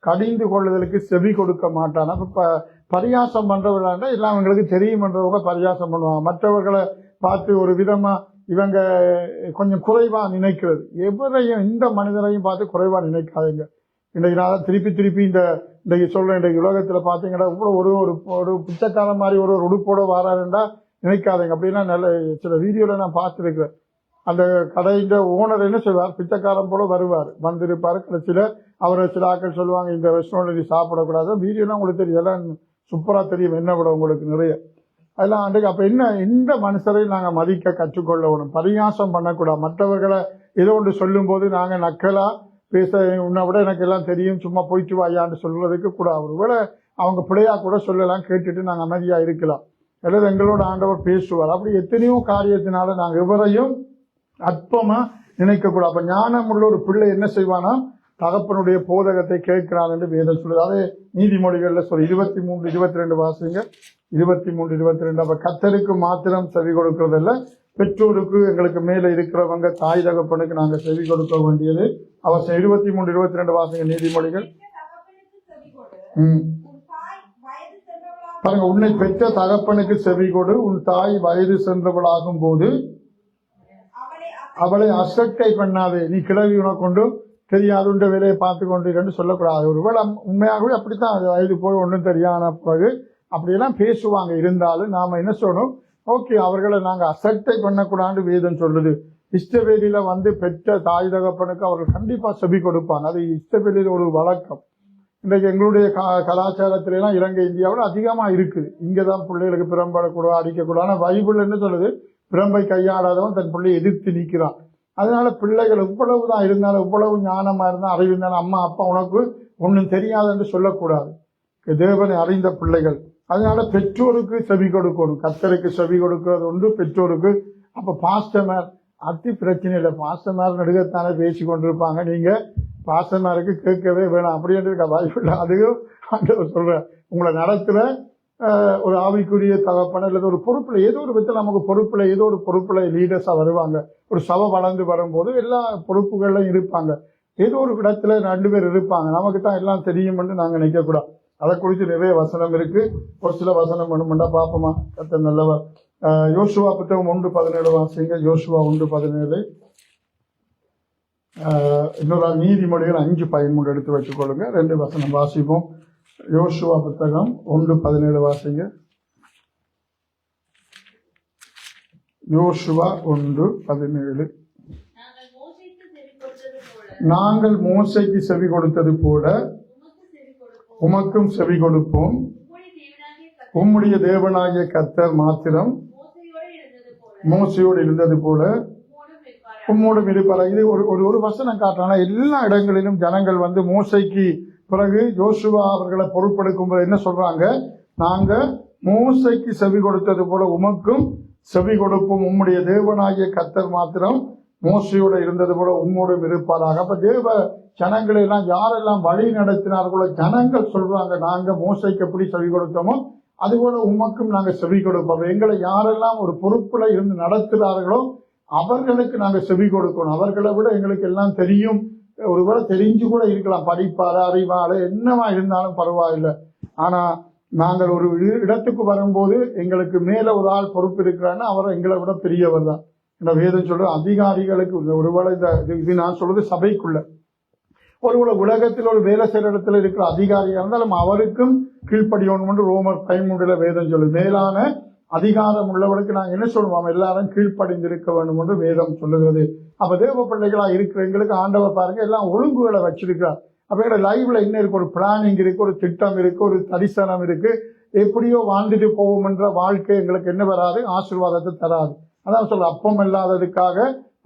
கடிந்து கொள்ளுதலுக்கு செவி கொடுக்க மாட்டான். அப்ப பரியாசம் பண்றவர்களாண்டா எல்லாம் அவங்களுக்கு தெரியும்ன்றவங்க பரியாசம் பண்ணுவாங்க. மற்றவர்களை பார்த்து ஒரு விதமா இவங்க கொஞ்சம் குறைவா நினைக்கிறது. எவரையும் இந்த மனிதரையும் பார்த்து குறைவா நினைக்காதீங்க. இன்றைக்கு நான் திருப்பி இன்றைக்கு சொல்றேன், இன்றைக்கு உலகத்துல பாத்தீங்கன்னா இவ்வளவு ஒரு பிச்சைக்கார மாதிரி ஒரு உடுப்போட வராருண்டா நினைக்காதீங்க. அப்படின்னா நல்ல சில வீடியோல நான் பார்த்துருக்கிறேன். அந்த கடையின் ஓனர் என்ன சொல்வார், பிச்சைக்காரன் போல வருவார், வந்திருப்பாரு. கடைசியில அவரை சில ஆக்கள் சொல்லுவாங்க, இந்த ரெஸ்டாரண்ட்ல நீ சாப்பிடக்கூடாது. வீடியோலாம் உங்களுக்கு தெரியும், எல்லாம் சூப்பரா தெரியும், என்ன விட உங்களுக்கு நிறைய அதெல்லாம். அன்றைக்கு அப்ப என்ன, இந்த மனுஷரை நாங்க மதிக்க கற்றுக்கொள்ளணும், பரியாசம் பண்ணக்கூடாது, மற்றவர்களை ஏதோ ஒன்று சொல்லும்போது நாங்கள் நக்கலா பேச உன்னை விட எனக்கு எல்லாம் தெரியும் சும்மா போயிட்டு வாயான்னு சொல்றதுக்கு கூட ஒருவேளை அவங்க பிள்ளையா கூட சொல்லலாம், கேட்டுட்டு நாங்கள் அமைதியா இருக்கலாம். அல்லது எங்களோட ஆண்டவர் பேசுவார். அப்படி எத்தனையோ காரியத்தினால நாங்கள் எவரையும் அற்பமா நினைக்கக்கூடாது. அப்ப ஞானம் உள்ள ஒரு பிள்ளை என்ன செய்வானா, தகப்பனுடைய போதகத்தை கேட்கிறான் என்று வேதம் சொல்லுது. அதே நீதிமொழிகள்ல சொல்லி 23-22 வாசிங்க. 23-22. அப்ப கர்த்தருக்கு மாத்திரம் செவி கொடுக்கறதில்ல, பெற்றோருக்கு எங்களுக்கு மேல இருக்கிறவங்க தாய் தகப்பனுக்கு நாங்க செவி கொடுக்க வேண்டியது அவசியம். 23-22 வாசிங்க நீதிமொழிகள். பாருங்க, உன்னை பெற்ற தகப்பனுக்கு செவி கொடு, உன் தாய் வயது சென்றவளாகும் போது அவளை அசட்டை பண்ணாதே. நீ கிளவி உனக்கொண்டு தெரியாதுன்ற வேலையை பார்த்து கொண்டு சொல்லக்கூடாது. ஒருவேளை உண்மையாகவே அப்படித்தான், வயது போய் ஒன்றும் தெரியாத பிறகு அப்படியெல்லாம் பேசுவாங்க. இருந்தாலும் நாம என்ன சொல்லணும், ஓகே அவர்களை நாங்க அசட்டை பண்ணக்கூடாது வேதம் சொல்லுது. இஷ்டவேலியில பெற்ற தாய் தகப்பனுக்கு அவர்கள் கண்டிப்பா செவி கொடுப்பாங்க. அது இஷ்டவேலியில ஒரு வழக்கம். இன்றைக்கு எங்களுடைய கலாச்சாரத்தில எல்லாம் இலங்கை இந்தியாவில் அதிகமா இருக்குது. இங்கதான் பிள்ளைகளுக்கு பிரம்படக்கூடாது, அடிக்கக்கூடாது. ஆனா பைபிள் என்ன சொல்லுது, பிரம்பை கையாடாதவன் தன் பிள்ளையை எதிர்த்து நிற்கிறான். அதனால பிள்ளைகள் இவ்வளவுதான் இருந்தாலும், இவ்வளவு ஞானமா இருந்தாலும், அறிவு இருந்தாலும், அம்மா அப்பா உனக்கு ஒன்றும் தெரியாது என்று சொல்லக்கூடாது. தேவனை அறிந்த பிள்ளைகள். அதனால பெற்றோருக்கு செவி கொடுக்கணும். கர்த்தருக்கு செவி கொடுக்கிறது ஒன்று, பெற்றோருக்கு. அப்ப பாஸ்டர்மார் அத்தி பிரச்சனை இல்லை, பாஸ்டர்மார் நடுகத்தானே பேசி கொண்டிருப்பாங்க. நீங்க பாஸ்டர்மாருக்கு கேட்கவே வேணாம் அப்படின்ற வாய்ப்பு. அதுவும் ஆண்டவர் சொல்ற, உங்களை நடத்துற ஒரு ஆவிக்குரிய தகப்பன அல்லது ஒரு பொறுப்புல ஏதோ ஒரு விதத்தில் நமக்கு பொறுப்புல ஏதோ ஒரு பொறுப்புல லீடர்ஸா வருவாங்க. ஒரு சபை வளர்ந்து வரும்போது எல்லா பொறுப்புகள்லையும் இருப்பாங்க. ஏதோ ஒரு இடத்துல 2 பேர் இருப்பாங்க. நமக்கு தான் எல்லாம் தெரியும்னு நாங்க நினைக்க கூடாது. அதை குறித்து நிறைய வசனம் இருக்கு. ஒரு சில வசனம் வேணுமெண்டா பாப்போமா? கர்த்தர் நல்லவர். யோசுவா புத்தகம் 1:17 வாசிங்க. யோசுவா 1:17. இன்னொரு நீதிமொழிகள் 5:13 எடுத்து வச்சுக்கொள்ளுங்க. 2 வசனம் வாசிப்போம். யோசுவா புத்தகம் 1:17 வாசிங்க. யோசுவா 1:17. நாங்கள் மோசேக்கு செவி கொடுத்தது போல உமக்கும் செவி கொடுப்போம். உம்முடைய தேவனாகிய கர்த்தர் மாத்திரம் மோசையோடு இருந்தது போல உம்மோடும் இருப்பார். இது ஒரு வசனம் காட்டுறாங்க. எல்லா இடங்களிலும் ஜனங்கள் மோசைக்கு பிறகு யோசுவா அவர்களை பொறுப்பெடுக்கும் போது என்ன சொல்றாங்க, நாங்க மோசைக்கு செவி கொடுத்தது போல உமக்கும் செவி கொடுப்போம். உம்முடைய தேவனாகிய கர்த்தர் மாத்திரம் மோசையோட இருந்தது போல உம்மோடும் இருப்பாராக. அப்ப தேவ ஜனங்களை எல்லாம் யாரெல்லாம் வழி நடத்தினார்களோ ஜனங்கள் சொல்றாங்க, நாங்க மோசைக்கு எப்படி செவி கொடுத்தோமோ அதுபோல உமக்கும் நாங்க செவி கொடுப்போம். எங்களை யாரெல்லாம் ஒரு பொறுப்புல இருந்து நடத்துகிறார்களோ அவர்களுக்கு நாங்க செவி கொடுக்கணும். அவர்களை விட எங்களுக்கு எல்லாம் தெரியும், ஒருவேளை தெரிஞ்சு கூட இருக்கலாம், படிப்பார அறிவால என்னவா இருந்தாலும் பரவாயில்லை. ஆனா நாங்கள் ஒரு இடத்துக்கு வரும்போது எங்களுக்கு மேல ஒரு ஆள் பொறுப்பு இருக்கிறான்னா அவர் எங்களை விட பெரியவர் தான். இந்த வேதம் சொல்ற அதிகாரிகளுக்கு ஒருவேளை இது நான் சொல்றது சபைக்குள்ள, ஒருவேளை உலகத்தில் ஒரு வேலை செய்யற இடத்துல இருக்கிற அதிகாரியா இருந்தாலும் அவருக்கும் கீழ்ப்படியணும் என்று ரோமர் 13 வேதம் சொல்லுது. மேலான அதிகாரம் உள்ளவர்களுக்கு நாங்கள் என்ன சொல்லுவோம், எல்லாரும் கீழ்ப்படிந்திருக்க வேண்டும் என்று வேதம் சொல்லுகிறது. அப்ப தேவ பிள்ளைகளா இருக்கிற எங்களுக்கு ஆண்டவர் பாருங்க எல்லாம் ஒழுங்குகளை வச்சிருக்கிறார். அப்ப எங்களோட லைவ்ல என்ன இருக்கு, ஒரு பிளானிங் இருக்கு, ஒரு திட்டம் இருக்கு, ஒரு தரிசனம் இருக்கு. எப்படியோ வாழ்ந்துட்டு போவோம் என்ற வாழ்க்கை எங்களுக்கு என்ன வராது, ஆசீர்வாதத்தை தராது. அதான் சொல்ல, அப்பம் இல்லாததுக்காக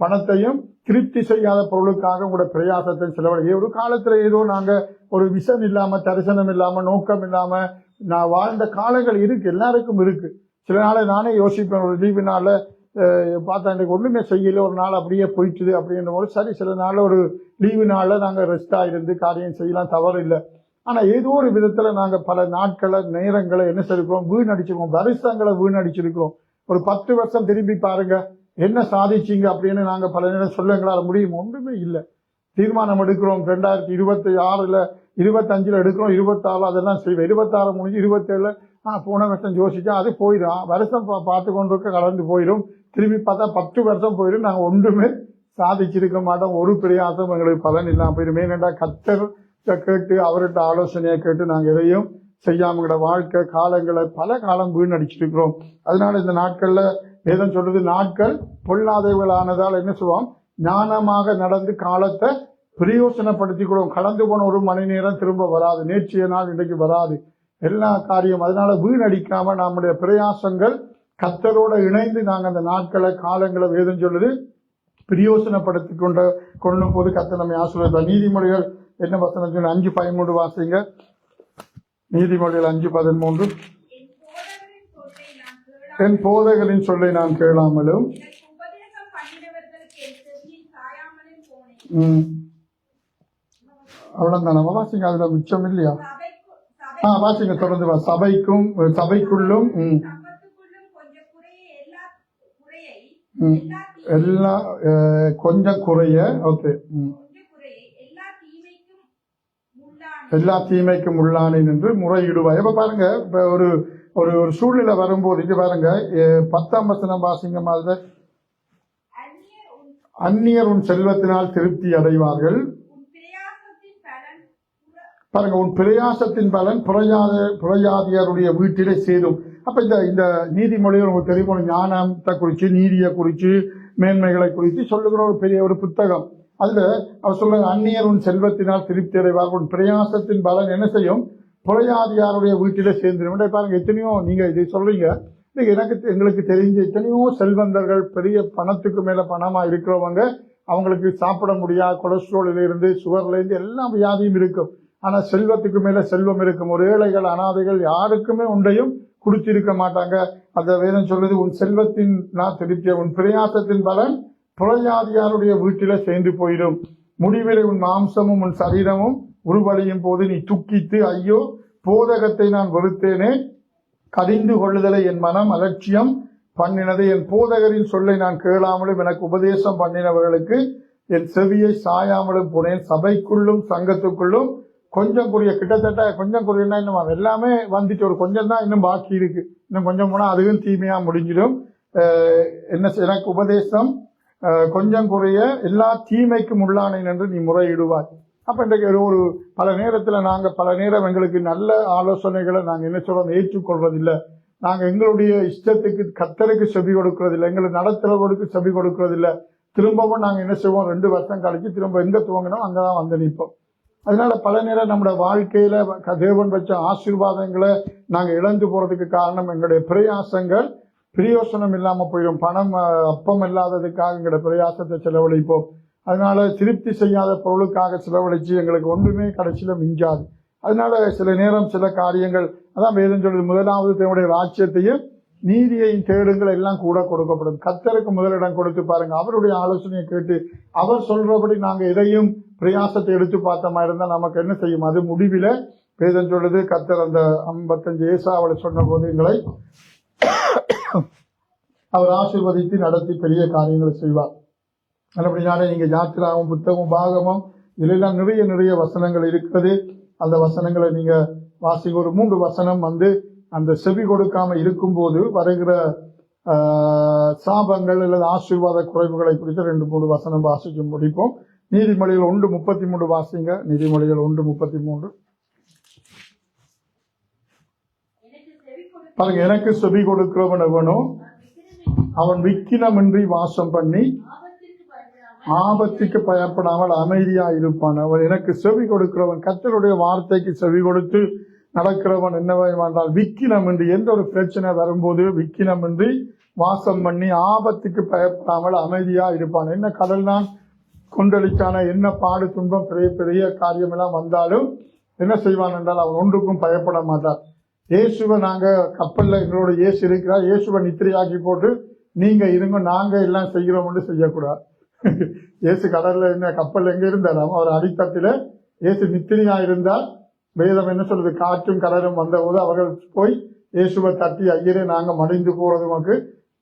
பணத்தையும் திருப்தி செய்யாத பொருளுக்காக உங்களோட பிரயாசத்தை செலவழிக்க. ஒரு காலத்துல ஏதோ நாங்க ஒரு விஷன் இல்லாம, தரிசனம் இல்லாம, நோக்கம் இல்லாம நான் வாழ்ந்த காலங்கள் இருக்கு, எல்லாருக்கும் இருக்கு. சில நாளை நானே யோசிப்பேன், ஒரு லீவு நாள்ல பார்த்தா எனக்கு ஒண்ணுமே செய்யல, ஒரு நாள் அப்படியே போயிட்டுது அப்படின்ற போது சரி, சில நாள்ல ஒரு லீவு நாள்ல நாங்க ரெஸ்டா இருந்து காரியம் செய்யலாம், தவறு இல்லை. ஆனா ஏதோ ஒரு விதத்துல நாங்க பல நாட்களை நேரங்களை என்ன செய்திருக்கிறோம், வீணடிச்சிருக்கோம், வருஷங்களை வீணடிச்சிருக்கிறோம். ஒரு 10 வருஷம் திரும்பி பாருங்க என்ன சாதிச்சீங்க அப்படின்னு நாங்க பல நேரம் சொல்ல எங்களால முடியும், ஒன்றுமே இல்லை. தீர்மானம் எடுக்கிறோம் 2026 25 எடுக்கிறோம், 26 அதெல்லாம் செய்வோம், 26 முடிஞ்சு 27 போன வருஷம் யோசிச்சா அது போயிடும், வருஷம் பார்த்து கொண்டிருக்க கலந்து போயிடும். திரும்பி பார்த்தா 10 வருஷம் போயிடும், நாங்க ஒன்றுமே சாதிச்சிருக்க மாட்டோம், ஒரு பிரயாசம் எங்களுக்கு பலன் இல்லாம போயிடும். ஏனென்றா கர்த்தர் கேட்டு அவர்கிட்ட ஆலோசனையை கேட்டு நாங்க எதையும் செய்யாம வாழ்க்கை காலங்களை பல காலம் வீணடிச்சிருக்கிறோம். அதனால இந்த நாட்கள்ல வேதம் சொல்றது, நாட்கள் பொல்லாதவர்களானதால் என்ன சொல்லுவோம், ஞானமாக நடந்து காலத்தை பிரயோசனப்படுத்திக்கிறோம். கடந்து போன ஒரு மணி நேரம் திரும்ப வராது, நேற்றைய நாள் இன்றைக்கு வராது, எல்லா காரியம். அதனால வீணடிக்காம நம்முடைய பிரயாசங்கள் கர்த்தரோட இணைந்து நாங்க அந்த நாட்களை காலங்களை வேதம் சொல்லுது பிரயோசனப்படுத்திக் கொள்ளும் போது கர்த்தர் நம்மை ஆசீர்வதிப்பார். நீதிமொழிகள் என்ன வசனம் சொன்ன 5:13 வாசிங்க. நீதிமொழிகள் 5:13. என் போதகரின் சொல்லை நான் கேளாமலும் அவ்வளவுதான். நம்ம வாசிங்க, அதுல மிச்சம் இல்லையா? வாசிங்க, தொடர்ந்து வா. சபைக்குள்ளும் எல்லா கொஞ்சம் குறைய ஓகே எல்லா தீமைக்கும் உள்ளானேன் என்று முறையிடுவாய். இப்ப பாருங்க, இப்ப ஒரு ஒரு ஒரு சூழ்நிலை வரும்போது இங்க பாருங்க 10ஆம் வசனம் வாசிங்க மாதிரி. அந்நியர் உன் செல்வத்தினால் திருப்தி அடைவார்கள். பாருங்க, உன் பிரயாசத்தின் பலன் புறையாதியருடைய வீட்டிலே சேரும். அப்ப இந்த நீதிமொழிகள் உங்களுக்கு தெரியும், ஞானத்தை குறிச்சு, நீதியை குறிச்சு, மேன்மைகளை குறித்து சொல்லுகிற ஒரு பெரிய ஒரு புத்தகம். அதுல அவர் சொல்ற அந்நியர் உன் செல்வத்தினால் திருப்தி அடைவார்கள், உன் பிரயாசத்தின் பலன் என்ன செய்யும், புறையாதியாருடைய வீட்டிலே சேர்ந்துடும். பாருங்க, எத்தனையோ நீங்க இதை சொல்றீங்க, எங்களுக்கு தெரிஞ்ச எத்தனையோ செல்வந்தர்கள், பெரிய பணத்துக்கு மேல பணமா இருக்கிறவங்க, அவங்களுக்கு சாப்பிட முடியாது, கொலஸ்ட்ராலில இருந்து சுகர்ல இருந்து எல்லா வியாதியும் இருக்கும். ஆனா செல்வத்துக்கு மேல செல்வம் இருக்கும். ஒரு ஏழைகள், அனாதைகள் யாருக்குமே ஒன்றையும் கொடுத்திருக்க மாட்டாங்க. அந்த வேதம் சொல்றது, உன் செல்வத்தின் நான் திருப்திய, உன் பிரயாசத்தின் பலன் புறையாதியாருடைய வீட்டில சேர்ந்து போயிடும். முடிவிலே உன் மாம்சமும் உன் சரீரமும் உருவழியும் போது நீ துக்கித்து, ஐயோ போதகத்தை நான் வெறுத்தேனே, கடிந்து கொள்ளுதலை என் மனம் அலட்சியம் பண்ணினது, என் போதகரின் சொல்லை நான் கேளாமலும் எனக்கு உபதேசம் பண்ணினவர்களுக்கு என் செவியை சாயாமலும் போனேன். சபைக்குள்ளும் சங்கத்துக்குள்ளும் கொஞ்சம் குறிய, கிட்டத்தட்ட கொஞ்சம் குறியன்னா இன்னும் எல்லாமே வந்துட்டு ஒரு கொஞ்சம் தான் இன்னும் பாக்கி இருக்கு. இன்னும் கொஞ்சம் போனா அதுவும் தீமையா முடிஞ்சிடும். எனக்கு உபதேசம் கொஞ்சம் குறைய எல்லா தீமைக்கும் உள்ளானேன் என்று நீ முறையிடுவாய். அப்ப இன்றைக்கு ஒரு பல நேரம் எங்களுக்கு நல்ல ஆலோசனைகளை நாங்க என்ன சொல்றோம், ஏற்றுக்கொள்வதில்லை. நாங்க எங்களுடைய இஷ்டத்துக்கு கர்த்தருக்கு செவி கொடுக்கறதில்லை, எங்களை நடத்துறவர்களுக்கு செவி கொடுக்கறதில்லை. திரும்பவும் நாங்க என்ன செய்வோம், 2 வருஷம் கழிச்சு திரும்ப எங்க துவங்கினோம் அங்கதான் வந்து நிற்போம். அதனால பல நேரம் நம்முடைய வாழ்க்கையில தேவன் வச்ச ஆசீர்வாதங்களை நாங்க இழந்து போறதுக்கு காரணம் எங்களுடைய பிரயாசங்கள் பிரயோசனம் இல்லாம போயிடும். பணம் அப்பம் இல்லாததுக்காக எங்களுடைய பிரயாசத்தை செலவழிப்போம். அதனால திருப்தி செய்யாத பொருளுக்காக செலவழிச்சு எங்களுக்கு ஒன்றுமே கடைசியில மிஞ்சாது. அதனால சில நேரம் சில காரியங்கள், அதான் வேதம் சொல்றது, முதலாவது தன்னுடைய ராஜ்யத்தையும் நீதியையும் தேடுங்கள், எல்லாம் கூட கொடுக்கப்படும். கர்த்தருக்கு முதலிடம் கொடுத்து பாருங்க, அவருடைய ஆலோசனையை கேட்டு அவர் சொல்றபடி நாங்க எதையும் பிரயாசத்தை எடுத்து பார்த்த மாதிரி இருந்தா நமக்கு என்ன செய்யும், அது முடிவில வேதம் சொல்றது, கர்த்தர் அந்த 55 ஏசாவளை சொன்ன போது எங்களை அவர் ஆசீர்வதித்து நடத்தி பெரிய காரியங்களை செய்வார். நல்லபடினால நீங்க யாத்திராவும் புத்தகம் பாகமும் இதெல்லாம் நிறைய வசனங்கள் இருக்கிறது. அந்த வசனங்களை நீங்க வாசிக்க. ஒரு 3 வசனம் அந்த செவி கொடுக்காம இருக்கும் போது வருகிற சாபங்கள் அல்லது ஆசீர்வாத குறைவுகளை குறித்து 2-3 வசனம் வாசிக்க முடிப்போம். நீதிமொழிகள் 1:33 வாசிங்க. நீதிமொழிகள் 1:33 பாருங்க. எனக்கு செவி கொடுக்கிறவன் எவனோ அவன் விக்கினமின்றி வாசம் பண்ணி ஆபத்துக்கு பயப்படாமல் அமைதியா இருப்பான். அவன் எனக்கு செவி கொடுக்கிறவன், கர்த்தருடைய வார்த்தைக்கு செவி கொடுத்து நடக்கிறவன் என்னவை என்றால் விக்கினமின்றி, எந்த ஒரு பிரச்சனை வரும்போது விக்கினமின்றி வாசம் பண்ணி ஆபத்துக்கு பயப்படாமல் அமைதியா இருப்பான். என்ன கடல் தான் கொந்தளிச்சான, என்ன பாடு துன்பம் பெரிய பெரிய காரியம் எல்லாம் வந்தாலும் என்ன செய்வான் என்றால் அவன் ஒன்றுக்கும் பயப்பட மாட்டான். இயேசுவை நாங்க கப்பல்ல எங்களோட இயேசு இருக்கிறார், இயேசுவை நித்திரையாக்கி போட்டு நீங்க இருங்க நாங்க எல்லாம் செய்கிறோம் என்று செய்யக்கூடாது. இயேசு கடல்ல என்ன கப்பல் எங்க இருந்தாலும் அவர் அடித்தட்டில இயேசு நித்திரையா இருந்தால் வேதம் என்ன சொல்றது, காற்றும் கடலும் வந்தபோது அவர்கள் போய் இயேசுவை தட்டி, ஐயரே நாங்க மடிந்து போறது நமக்கு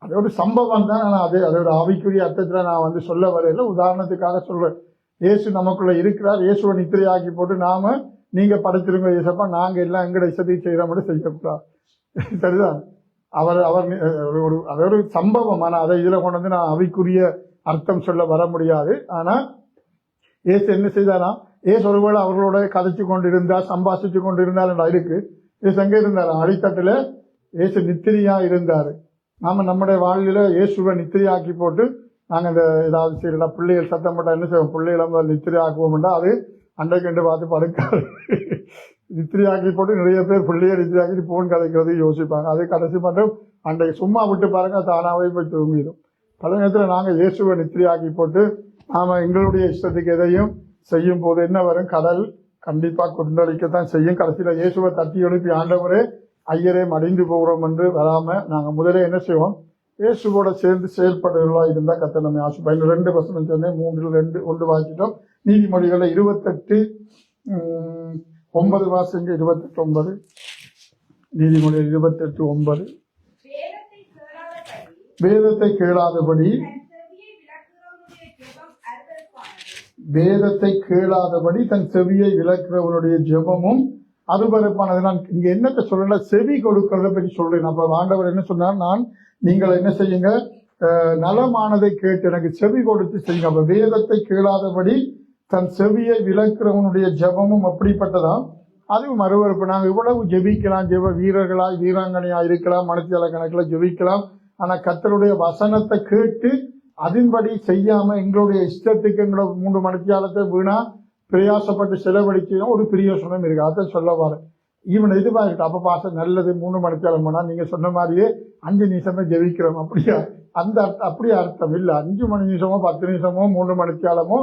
அது ஒரு சம்பவம் தான். ஆனா அதோட ஆவிக்குரிய அர்த்தத்துல நான் சொல்ல வரையில உதாரணத்துக்காக சொல்றேன். இயேசு நமக்குள்ள இருக்கிறார், இயேசுவை நித்திரையாக்கி போட்டு நாம நீங்க படைச்சிருங்க இயேசப்பா, நாங்க எல்லாம் எங்கட இசையை செய்யறோம் செய்யக்கூடாது. சரிதான், அவர் ஒரு சம்பவம். ஆனா அதை இதுல கொண்டு நான் அவைக்குரிய அர்த்தம் சொல்ல வர முடியாது. ஆனா ஏசு என்ன செய்தாரா, ஏசு ஒருவேளை அவர்களோட கதைச்சு கொண்டிருந்தார், சம்பாஷிச்சு கொண்டிருந்தார் இருக்கு. ஏசு எங்க இருந்தாரு, அடித்தட்டுல ஏசு நித்திரியா இருந்தாரு. நாம நம்முடைய வாழ்க்கையில இயேசுவை நித்திரையாக்கி போட்டு நாங்க இந்த ஏதாவது செய்யறா, பிள்ளைகள் சத்தம் போட்டா என்ன செய்வோம், பிள்ளைகளை நித்திரையாக்குவோம்டா அது அண்டைக்கு பார்த்து படுக்காது. நித்திரையாக்கி போட்டு நிறைய பேர் பிள்ளைய நித்திரையாக்கி போன் கதைக்கிறது யோசிப்பாங்க. அது கடைசி மட்டும் அன்றைக்கு சும்மா விட்டு பாருங்க, தானாவே போய் தூங்கிடும். பல நேரத்தில் நாங்கள் இயேசுவை நித்திரையாக்கி போட்டு நாம எங்களுடைய இஷ்டத்துக்கு எதையும் செய்யும் போது என்ன வரும்? கடல் கண்டிப்பா கொந்தளிக்கத்தான் செய்யும். கடைசியில இயேசுவை தட்டி எழுப்பி ஆண்டவரே ஐயரே மடிந்து போகிறோம் என்று வராம நாங்க முதலே என்ன செய்வோம்? இயேசுவோட சேர்ந்து செயல்படுகளா இருந்தா கர்த்தர் நம்மை ஆசீர்வதிப்பார். 2 வசனம் சொன்னேன், 3 வாசிட்டோம். நீதிமொழிகளை 28:9 வாசிங்க. 28:9. நீதிமொழிகள் 28:9. வேதத்தை கேளாதபடி தன் செவியை விளக்குறவனுடைய ஜெபமும் அருவருப்பானது. நான் இங்க என்னத்தை சொல்றேன்? செவி கொடுக்கறத பற்றி சொல்றேன். அப்ப ஆண்டவர் என்ன சொன்னார்? நீங்கள் என்ன செய்யுங்க? நலமானதை கேட்டு எனக்கு செவி கொடுத்து செய்யுங்க. அப்ப வேதத்தை கேளாதபடி தன் செவியை விளக்குறவனுடைய ஜெபமும் அப்படிப்பட்டதான், அதுவும் அருவருப்பு. நாங்க இவ்வளவு ஜெபிக்கலாம், ஜெப வீரர்களாய் வீராங்கனையா இருக்கலாம், மனத்தியால கணக்கில் ஜெபிக்கலாம். ஆனா கர்த்தருடைய வசனத்தை கேட்டு அதன்படி செய்யாம எங்களுடைய இஷ்டத்துக்கு எங்களோட 3 மணித்தியாலத்தை வீணா பிரயாசப்பட்டு செலவழிச்சுன்னா ஒரு பிரயோசனம் இருக்கு. அதை சொல்ல வர இவன் எதிர்பார்க்கிட்ட அப்ப பாச நல்லது 3 மணித்தியாலம் போனா நீங்க சொன்ன மாதிரியே 5 நிமிஷமே ஜெபிக்கிறோம். அப்படியா? அப்படியே அர்த்தம் இல்லை. 5 மணி நிமிஷமோ 10 நிமிஷமோ 3 மணித்தியாலமோ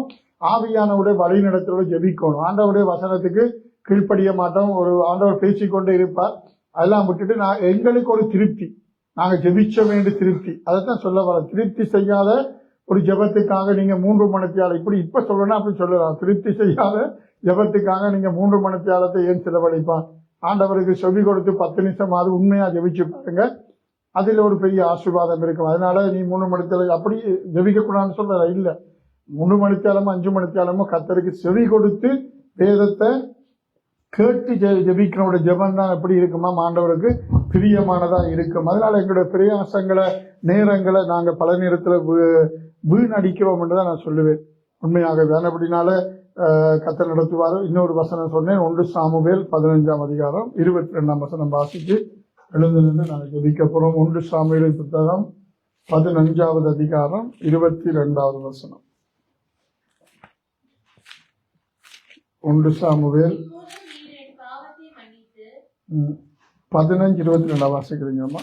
ஆவியானவுடைய வழிநடத்தோட ஜெபிக்கணும். ஆண்டவருடைய வசனத்துக்கு கீழ்ப்படிய மாட்டோம். ஒரு ஆண்டவர் பேசிக்கொண்டே இருப்பார். அதெல்லாம் விட்டுட்டு எங்களுக்கு ஒரு திருப்தி, நாங்க ஜெபிச்ச வேண்டிய திருப்தி, அதைத்தான் சொல்ல வர. திருப்தி செய்யாத ஒரு ஜெபத்துக்காக நீங்க 3 மணித்தியாலம் இப்ப சொல்லணும் அப்படி சொல்லலாம். திருப்தி செய்யாத ஜெபத்துக்காக நீங்க 3 மணித்தியாலத்தை ஏன் செலவழிப்பான்? ஆண்டவருக்கு செவி கொடுத்து 10 நிமிஷம் அது உண்மையா ஜெபிச்சு பாருங்க, அதுல ஒரு பெரிய ஆசீர்வாதம் இருக்கும். அதனால நீ 3 மணித்தியாலம் அப்படி ஜெபிக்க கூடாதுன்னு சொல்ற இல்ல. 3 மணித்தியாலமோ 5 மணித்தியாலமோ கர்த்தருக்கு செவி கொடுத்து வேதத்தை கேட்டு ஜெபிக்கிறோட ஜெபம் தான் எப்படி இருக்குமா? ஆண்டவருக்கு பிரியமானதா இருக்கும். அதனால எங்களுடைய பிரயாசங்களை நேரங்களை நாங்க பல நேரத்துல வீணடிக்கிறோம் என்றுதான் நான் சொல்லுவேன். உண்மையாக வேணும். அப்படினால கர்த்தர் நடத்துவார். இன்னொரு வசனம் சொன்னேன், 1 சாமுவேல் 15ஆம் அதிகாரம் 22ஆம் வசனம் வாசித்து எழுந்து நின்று நாங்கள் ஜெபிக்க போறோம். 1 சாமுவேல் புத்தகம் 15ஆவது அதிகாரம் 22ஆவது வசனம். 1 சாமுவேல் 15:22 வாசிக்கிறீங்கம்மா.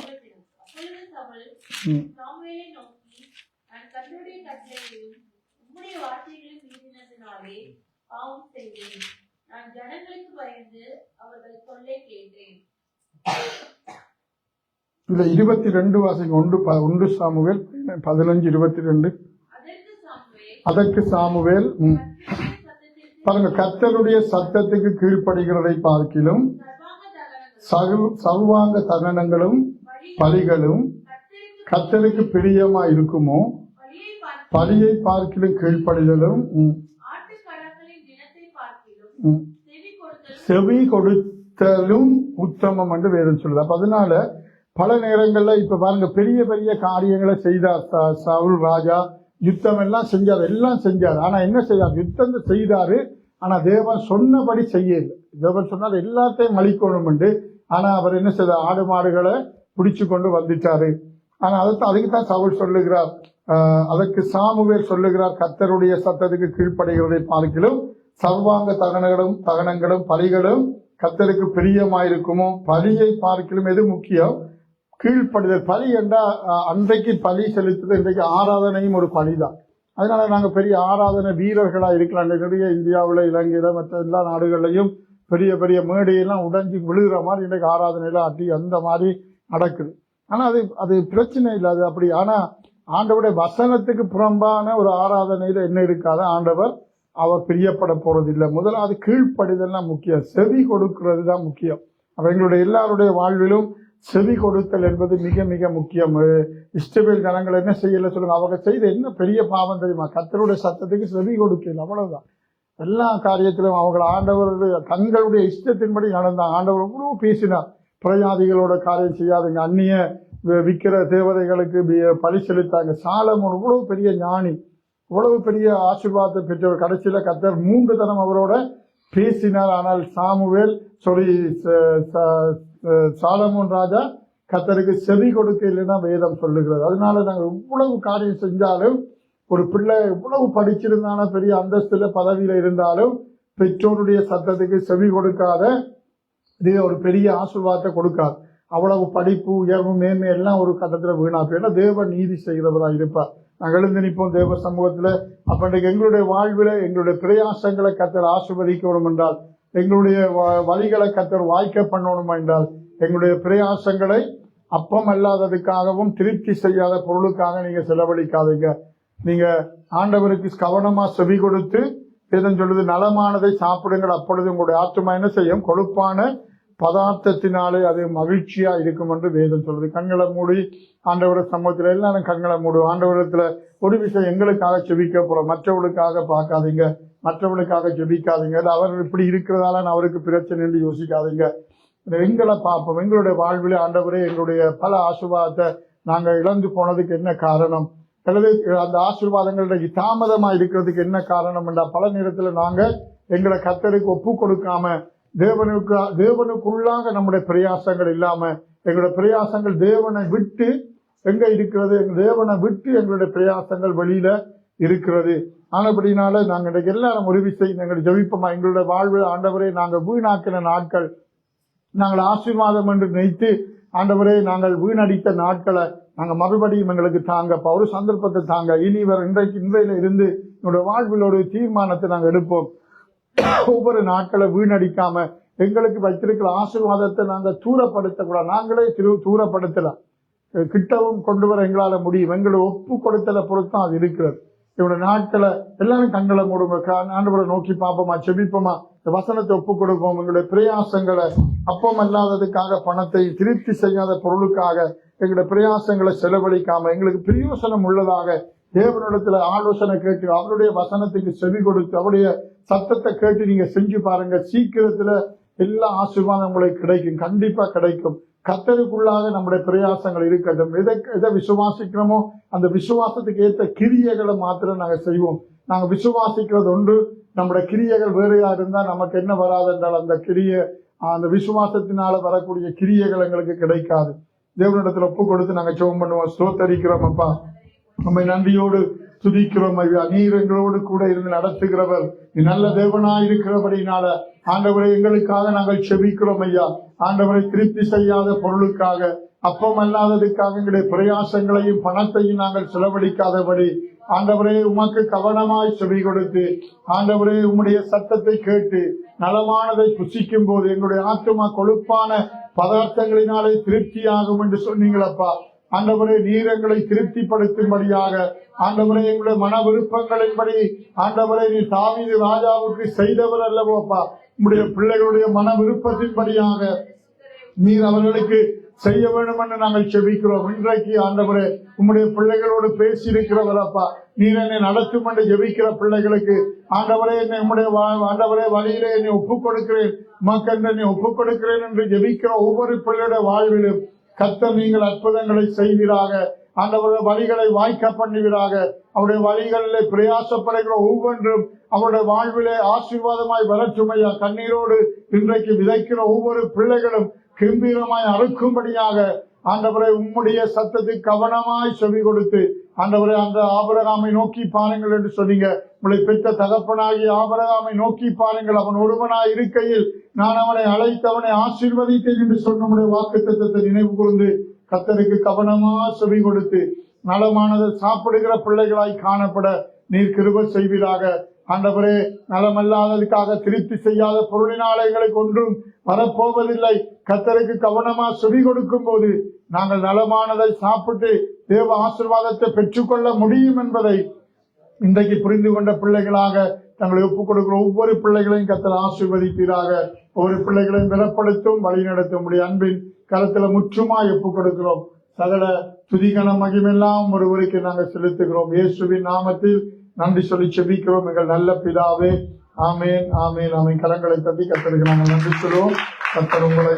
இல்ல 22 வாசிங்க. 1 சாமுவேல் 15:22. அதற்கு சாமுவேல் பாருங்க, கர்த்தருடைய சத்தத்துக்கு கீழ்ப்படுகிறதை பார்க்கிலும் சர்வாங்க தகனங்களும் பலிகளும் கர்த்தருக்கு பிரியமா இருக்குமோ, பலியை பார்க்கிலும் கீழ்ப்படிதலும் செவி கொடுத்தலும் உத்தமம் என்று வேதம் சொல்லுது. அப்ப அதனால பல நேரங்கள்ல இப்ப பாருங்க, பெரிய பெரிய காரியங்களை செய்தார் சவுல் ராஜா. யுத்தம் எல்லாம் செஞ்சார். ஆனா என்ன செய்யார்? யுத்தத்தை செய்தாரு, ஆனா தேவன் சொன்னபடி செய்யல. தேவன் சொன்னார் எல்லாத்தையும் மலிக்கணும் என்று. ஆனா அவர் என்ன செய்தார்? ஆடு மாடுகளை பிடிச்சு கொண்டு வந்துட்டாரு. ஆனா அதுக்குத்தான் சவுல் சொல்லுகிறார், அதற்கு சாமுவேல் சொல்லுகிறார், கர்த்தருடைய சத்தத்துக்கு கீழ்ப்படுகிறதை பார்க்கிலும் சர்வாங்க தகனங்களும் பலிகளும் கர்த்தருக்கு பிரியமாயிருக்குமோ, பலியை பார்க்கிலும் எது முக்கியம்? கீழ்ப்படுதல். பலி என்றா அன்றைக்கு பலி செலுத்துது, இன்றைக்கு ஆராதனையும் ஒரு பலிதான். அதனால நாங்க பெரிய ஆராதனை வீரர்களா இருக்கலாம். நிறைய இந்தியாவில், இலங்கையில, மற்ற எல்லா நாடுகள்லையும் பெரிய பெரிய மேடையெல்லாம் உடைஞ்சி விழுகிற மாதிரி இன்றைக்கு ஆராதனையெல்லாம் அடி அந்த மாதிரி நடக்குது. ஆனா அது பிரச்சனை இல்லை, அது அப்படி. ஆனா ஆண்டவருடைய வசனத்துக்கு புறம்பான ஒரு ஆராதனையில என்ன இருக்காத? ஆண்டவர் அவர் பிரியப்பட போறது இல்லை. முதல்ல அது கீழ்ப்படிதல் முக்கியம், செவி கொடுக்கிறது தான் முக்கியம். அப்ப எங்களுடைய எல்லாருடைய வாழ்விலும் செவி கொடுத்தல் என்பது மிக மிக முக்கியம். இஸ்ரவேல் ஜனங்கள் என்ன செய்யல சொல்லுங்க? அவங்க செய்த என்ன பெரிய பாவம் தெரியுமா? கர்த்தருடைய சத்தத்துக்கு செவி கொடுக்கல, அவ்வளவுதான். எல்லா காரியத்திலும் அவங்க ஆண்டவருடைய தங்களுடைய இஷ்டத்தின்படி நடந்தாங்க. ஆண்டவர் எவ்வளவு பேசினார், பிரயாதிகளோட காரியம் செய்யாதுங்க, அந்நிய விக்கிர தேவதைகளுக்கு பலி செலுத்தாங்க. சாலமோன் இவ்வளவு பெரிய ஞானி, இவ்வளவு பெரிய ஆசீர்வாதத்தை பெற்றவர். கடைசியில கர்த்தர் 3 தரம் அவரோட பேசினார். ஆனால் சாலமோன் ராஜா கர்த்தருக்கு செவி கொடுக்க இல்லைன்னா வேதம் சொல்லுகிறது. அதனால நாங்கள் இவ்வளவு காரியம் செஞ்சாலும், ஒரு பிள்ளை இவ்வளவு படிச்சிருந்தான பெரிய அந்தஸ்துல பதவியில இருந்தாலும் பெற்றோருடைய சத்தத்துக்கு செவி கொடுக்காத இது ஒரு பெரிய ஆசீர்வாதத்தை கொடுக்காது. அவ்வளவு படிப்பு உயர்வு மேன்மை எல்லாம் ஒரு கட்டத்துல வீணா போயினா தேவ நீதி செய்கிறவரா இருப்பார். நாங்கள் எழுந்து நிற்போம் தேவ சமூகத்துல. அப்ப இன்றைக்கு எங்களுடைய வாழ்வில எங்களுடைய பிரயாசங்களை கர்த்தர் ஆசீர்வதிக்கணும் என்றால், எங்களுடைய வழிகளை கர்த்தர் வாய்க்க பண்ணணும் என்றால், எங்களுடைய பிரயாசங்களை அப்பம் அல்லாததுக்காகவும் திருப்தி செய்யாத பொருளுக்காக நீங்க செலவழிக்காதீங்க. நீங்க ஆண்டவருக்கு கவனமா செவி கொடுத்து, வேதம் சொல்லுது நலமானதை சாப்பிடுங்கள், அப்பொழுது உங்களுடைய ஆத்துமா என்ன செய்யும், கொழுப்பான பதார்த்தத்தினாலே அது மகிழ்ச்சியா இருக்கும் என்று வேதம் சொல்லுது. கண்களை மூடி ஆண்டவர சமூகத்துல எல்லாரும் கண்களை மூடு. ஆண்டவரத்துல ஒரு விஷயம் எங்களுக்காக செபிக்க போறோம், மற்றவர்களுக்காக பார்க்காதீங்க, மற்றவர்களுக்காக ஜெபிக்காதீங்க. அவர் இப்படி இருக்கிறதால அவருக்கு பிரச்சனை என்று யோசிக்காதீங்க. எங்களை பார்ப்போம். எங்களுடைய வாழ்வில் ஆண்டவரே எங்களுடைய பல ஆசீர்வாதத்தை நாங்க இழந்து போனதுக்கு என்ன காரணம், அல்லது அந்த ஆசீர்வாதங்களுடைய தாமதமா இருக்கிறதுக்கு என்ன காரணம் என்றா, பல நேரத்துல நாங்க எங்களை கர்த்தருக்கு ஒப்பு கொடுக்காம தேவனுக்குள்ளாக நம்முடைய பிரயாசங்கள் இல்லாம, எங்களுடைய பிரயாசங்கள் தேவனை விட்டு எங்க இருக்கிறது, தேவனை விட்டு எங்களுடைய பிரயாசங்கள் வெளியில இருக்கிறது. ஆனபடினால நாங்க இன்றைக்கு எல்லாரும் உதவி செய்ய எங்களை ஜெபிப்போமா. எங்களுடைய வாழ்வில் ஆண்டவரே நாங்க வீணாக்கின நாட்கள், நாங்கள் ஆசீர்வாதம் என்று நினைத்து ஆண்டவரே நாங்கள் வீணடித்த நாட்களை நாங்க மறுபடியும் எங்களுக்கு தாங்கப்பா, ஒரு சந்தர்ப்பத்தை தாங்க. இன்றையில இருந்து என்னுடைய வாழ்வில் ஒரு தீர்மானத்தை நாங்கள் எடுப்போம். ஒவ்வொரு நாட்களை வீணடிக்காம எங்களுக்கு வைத்திருக்கிற ஆசீர்வாதத்தை நாங்க தூரப்படுத்தக்கூடாது. நாங்களே தூரப்படுத்தலாம், கிட்டவும் கொண்டு வர எங்களால முடியும். எங்களை ஒப்பு கொடுத்தல பொறுத்தான் அது இருக்கிறது. இவருடைய நாட்களை எல்லாரும் கண்களை மூடுங்க, ஆண்டவரை நோக்கி பார்ப்போமா, செபிப்போமா, இந்த வசனத்தை ஒப்பு கொடுப்போம். எங்களுடைய பிரயாசங்களை அப்பம் அல்லாததுக்காக, பணத்தை திருப்தி செய்யாத பொருளுக்காக எங்களுடைய பிரயாசங்களை செலவழிக்காம எங்களுக்கு பிரயோசனம் உள்ளதாக தேவனிடத்துல ஆலோசனை கேட்டு அவருடைய வசனத்துக்கு செவி கொடுத்து அவருடைய சத்தத்தை கேட்டு நீங்க செஞ்சு பாருங்க. சீக்கிரத்துல எல்லா ஆசீர்வாதம் உங்களுக்கு கிடைக்கும், கண்டிப்பா கிடைக்கும். கர்த்தருக்குள்ளாக நம்முடைய பிரயாசங்கள் இருக்கட்டும். எதை விசுவாசிக்கிறோமோ அந்த விசுவாசத்துக்கு ஏற்ற கிரியைகளை மாத்திரம் நாங்க செய்வோம். நாங்க விசுவாசிக்கிறது ஒன்று, நம்முடைய கிரியைகள் வேறையா இருந்தா நமக்கு என்ன வராது என்றால் அந்த விசுவாசத்தினால வரக்கூடிய கிரியைகள் எங்களுக்கு கிடைக்காது. தேவனிடத்துல ஒப்பு கொடுத்து நாங்க ஜெபம் பண்ணுவோம். ஸ்தோத்தரிக்கிறோம் அப்பா, நம்மை நன்றியோடு துதிக்கிறோம் ஐயா. நீர் எங்களோடு கூட இருந்து நடத்துகிறவர், நீ நல்ல தேவனாய் இருக்கிறபடினால ஆண்டவரை எங்களுக்காக நாங்கள் செபிக்கிறோம் ஐயா. ஆண்டவரை திருப்தி செய்யாத பொருளுக்காக, அப்பம் அல்லாததுக்காக எங்களுடைய பிரயாசங்களையும் பணத்தையும் நாங்கள் செலவழிக்காதபடி ஆண்டவரே உமக்கு கவனமாய் செவி கொடுத்து, ஆண்டவரே உம்முடைய சத்தத்தை கேட்டு நலமானதை புசிக்கும் போது எங்களுடைய ஆத்துமா கொழுப்பான பதார்த்தங்களினாலே திருப்தியாகும் என்று சொன்னீங்களப்பா. ஆண்டவரே நீர் எங்களை திருப்திப்படுத்தும்படியாக, ஆண்டவரே எங்களுடைய மன விருப்பங்களின்படி, ஆண்டவரே நீ தாவீது ராஜாவுக்கு செய்தவர் அல்லவோப்பா. உம்முடைய பிள்ளைகளுடைய மன விருப்பத்தின்படியாக நீர் அவர்களுக்கு செய்ய வேண்டும் என்று நாங்கள் செபிக்கிறோம். இன்றைக்கு ஆண்டவரே உம்முடைய பிள்ளைகளோடு பேசி இருக்கிறவரப்பா. நீர் என்னை நடத்தும் என்று ஜெபிக்கிற பிள்ளைகளுக்கு ஆண்டவரே என்னை உம்முடைய ஆண்டவரே வழியிலே என்னை ஒப்புக் கொடுக்கிறேன், உமக்கு என்னை ஒப்புக் கொடுக்கிறேன் என்று ஜெபிக்கிற ஒவ்வொரு பிள்ளையுடைய வாழ்விலும் கர்த்தர் நீங்கள் அற்புதங்களை செய்வீராக. ஆண்டவருடைய வழிகளை வாய்க்க பண்ணுவீராக. அவருடைய வழிகளிலே பிரயாசப்படுகிற ஒவ்வொன்றும் அவருடைய வாழ்விலே ஆசீர்வாதமாய் வரச்சுமையா. கண்ணீரோடு இன்றைக்கு விதைக்கிற ஒவ்வொரு பிள்ளைகளும் கம்பீரமாய் அறுக்கும்படியாக ஆண்டவரை உம்முடைய சத்தத்துக்கு கவனமாய் செவி கொடுத்து, ஆண்டவரை அந்த ஆபிரகாமை நோக்கி பாருங்கள் என்று சொன்னீங்க. உங்களை பெற்ற தகப்பனாகி ஆபிரகாமை நோக்கி பாருங்கள், அவன் ஒருவனாய் இருக்கையில் நான் அவனை அழைத்தவனை ஆசீர்வதித்தேன் என்று சொன்ன வாக்குத்தத்தத்தை நினைவு கூர்ந்து கர்த்தருக்கு கவனமா செவி கொடுத்து நலமானதை சாப்பிடுகிற பிள்ளைகளாய் காணப்பட நீர் கிருபை செய்வீராக. ஆண்டவரே நலமல்லாததுக்காக திருப்தி செய்யாத பொருளினாலே எங்களுக்கு ஒன்றும் வரப்போவதில்லை. கர்த்தருக்கு கவனமா செவி கொடுக்கும் போது நாங்கள் நலமானதை சாப்பிட்டு தேவ ஆசீர்வாதத்தை பெற்றுக்கொள்ள முடியும் என்பதை இன்றைக்கு புரிந்து கொண்ட பிள்ளைகளாக தங்களை ஒப்புக் கொடுக்கிற ஒவ்வொரு பிள்ளைகளையும் கர்த்தர் ஆசீர்வதிப்பீராக. ஒவ்வொரு பிள்ளைகளையும் பலப்படுத்தும், வழி நடத்தும் உடைய அன்பின் கருத்துல முற்றுமாய் ஒப்புக் கொடுக்கிறோம். சகல துதிகன மகிமெல்லாம் ஒருவருக்கு நாங்கள் செலுத்துகிறோம். இயேசுவின் நாமத்தில் நன்றி சொல்லி செபிக்கிறோம் எங்கள் நல்ல பிதாவே. ஆமேன், ஆமேன், ஆமேன். கரங்களை தட்டி கர்த்தருக்கு நாங்கள் நன்றி சொல்லுவோம். கர்த்தர் உங்களை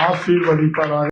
ஆசீர்வதிப்பாராக.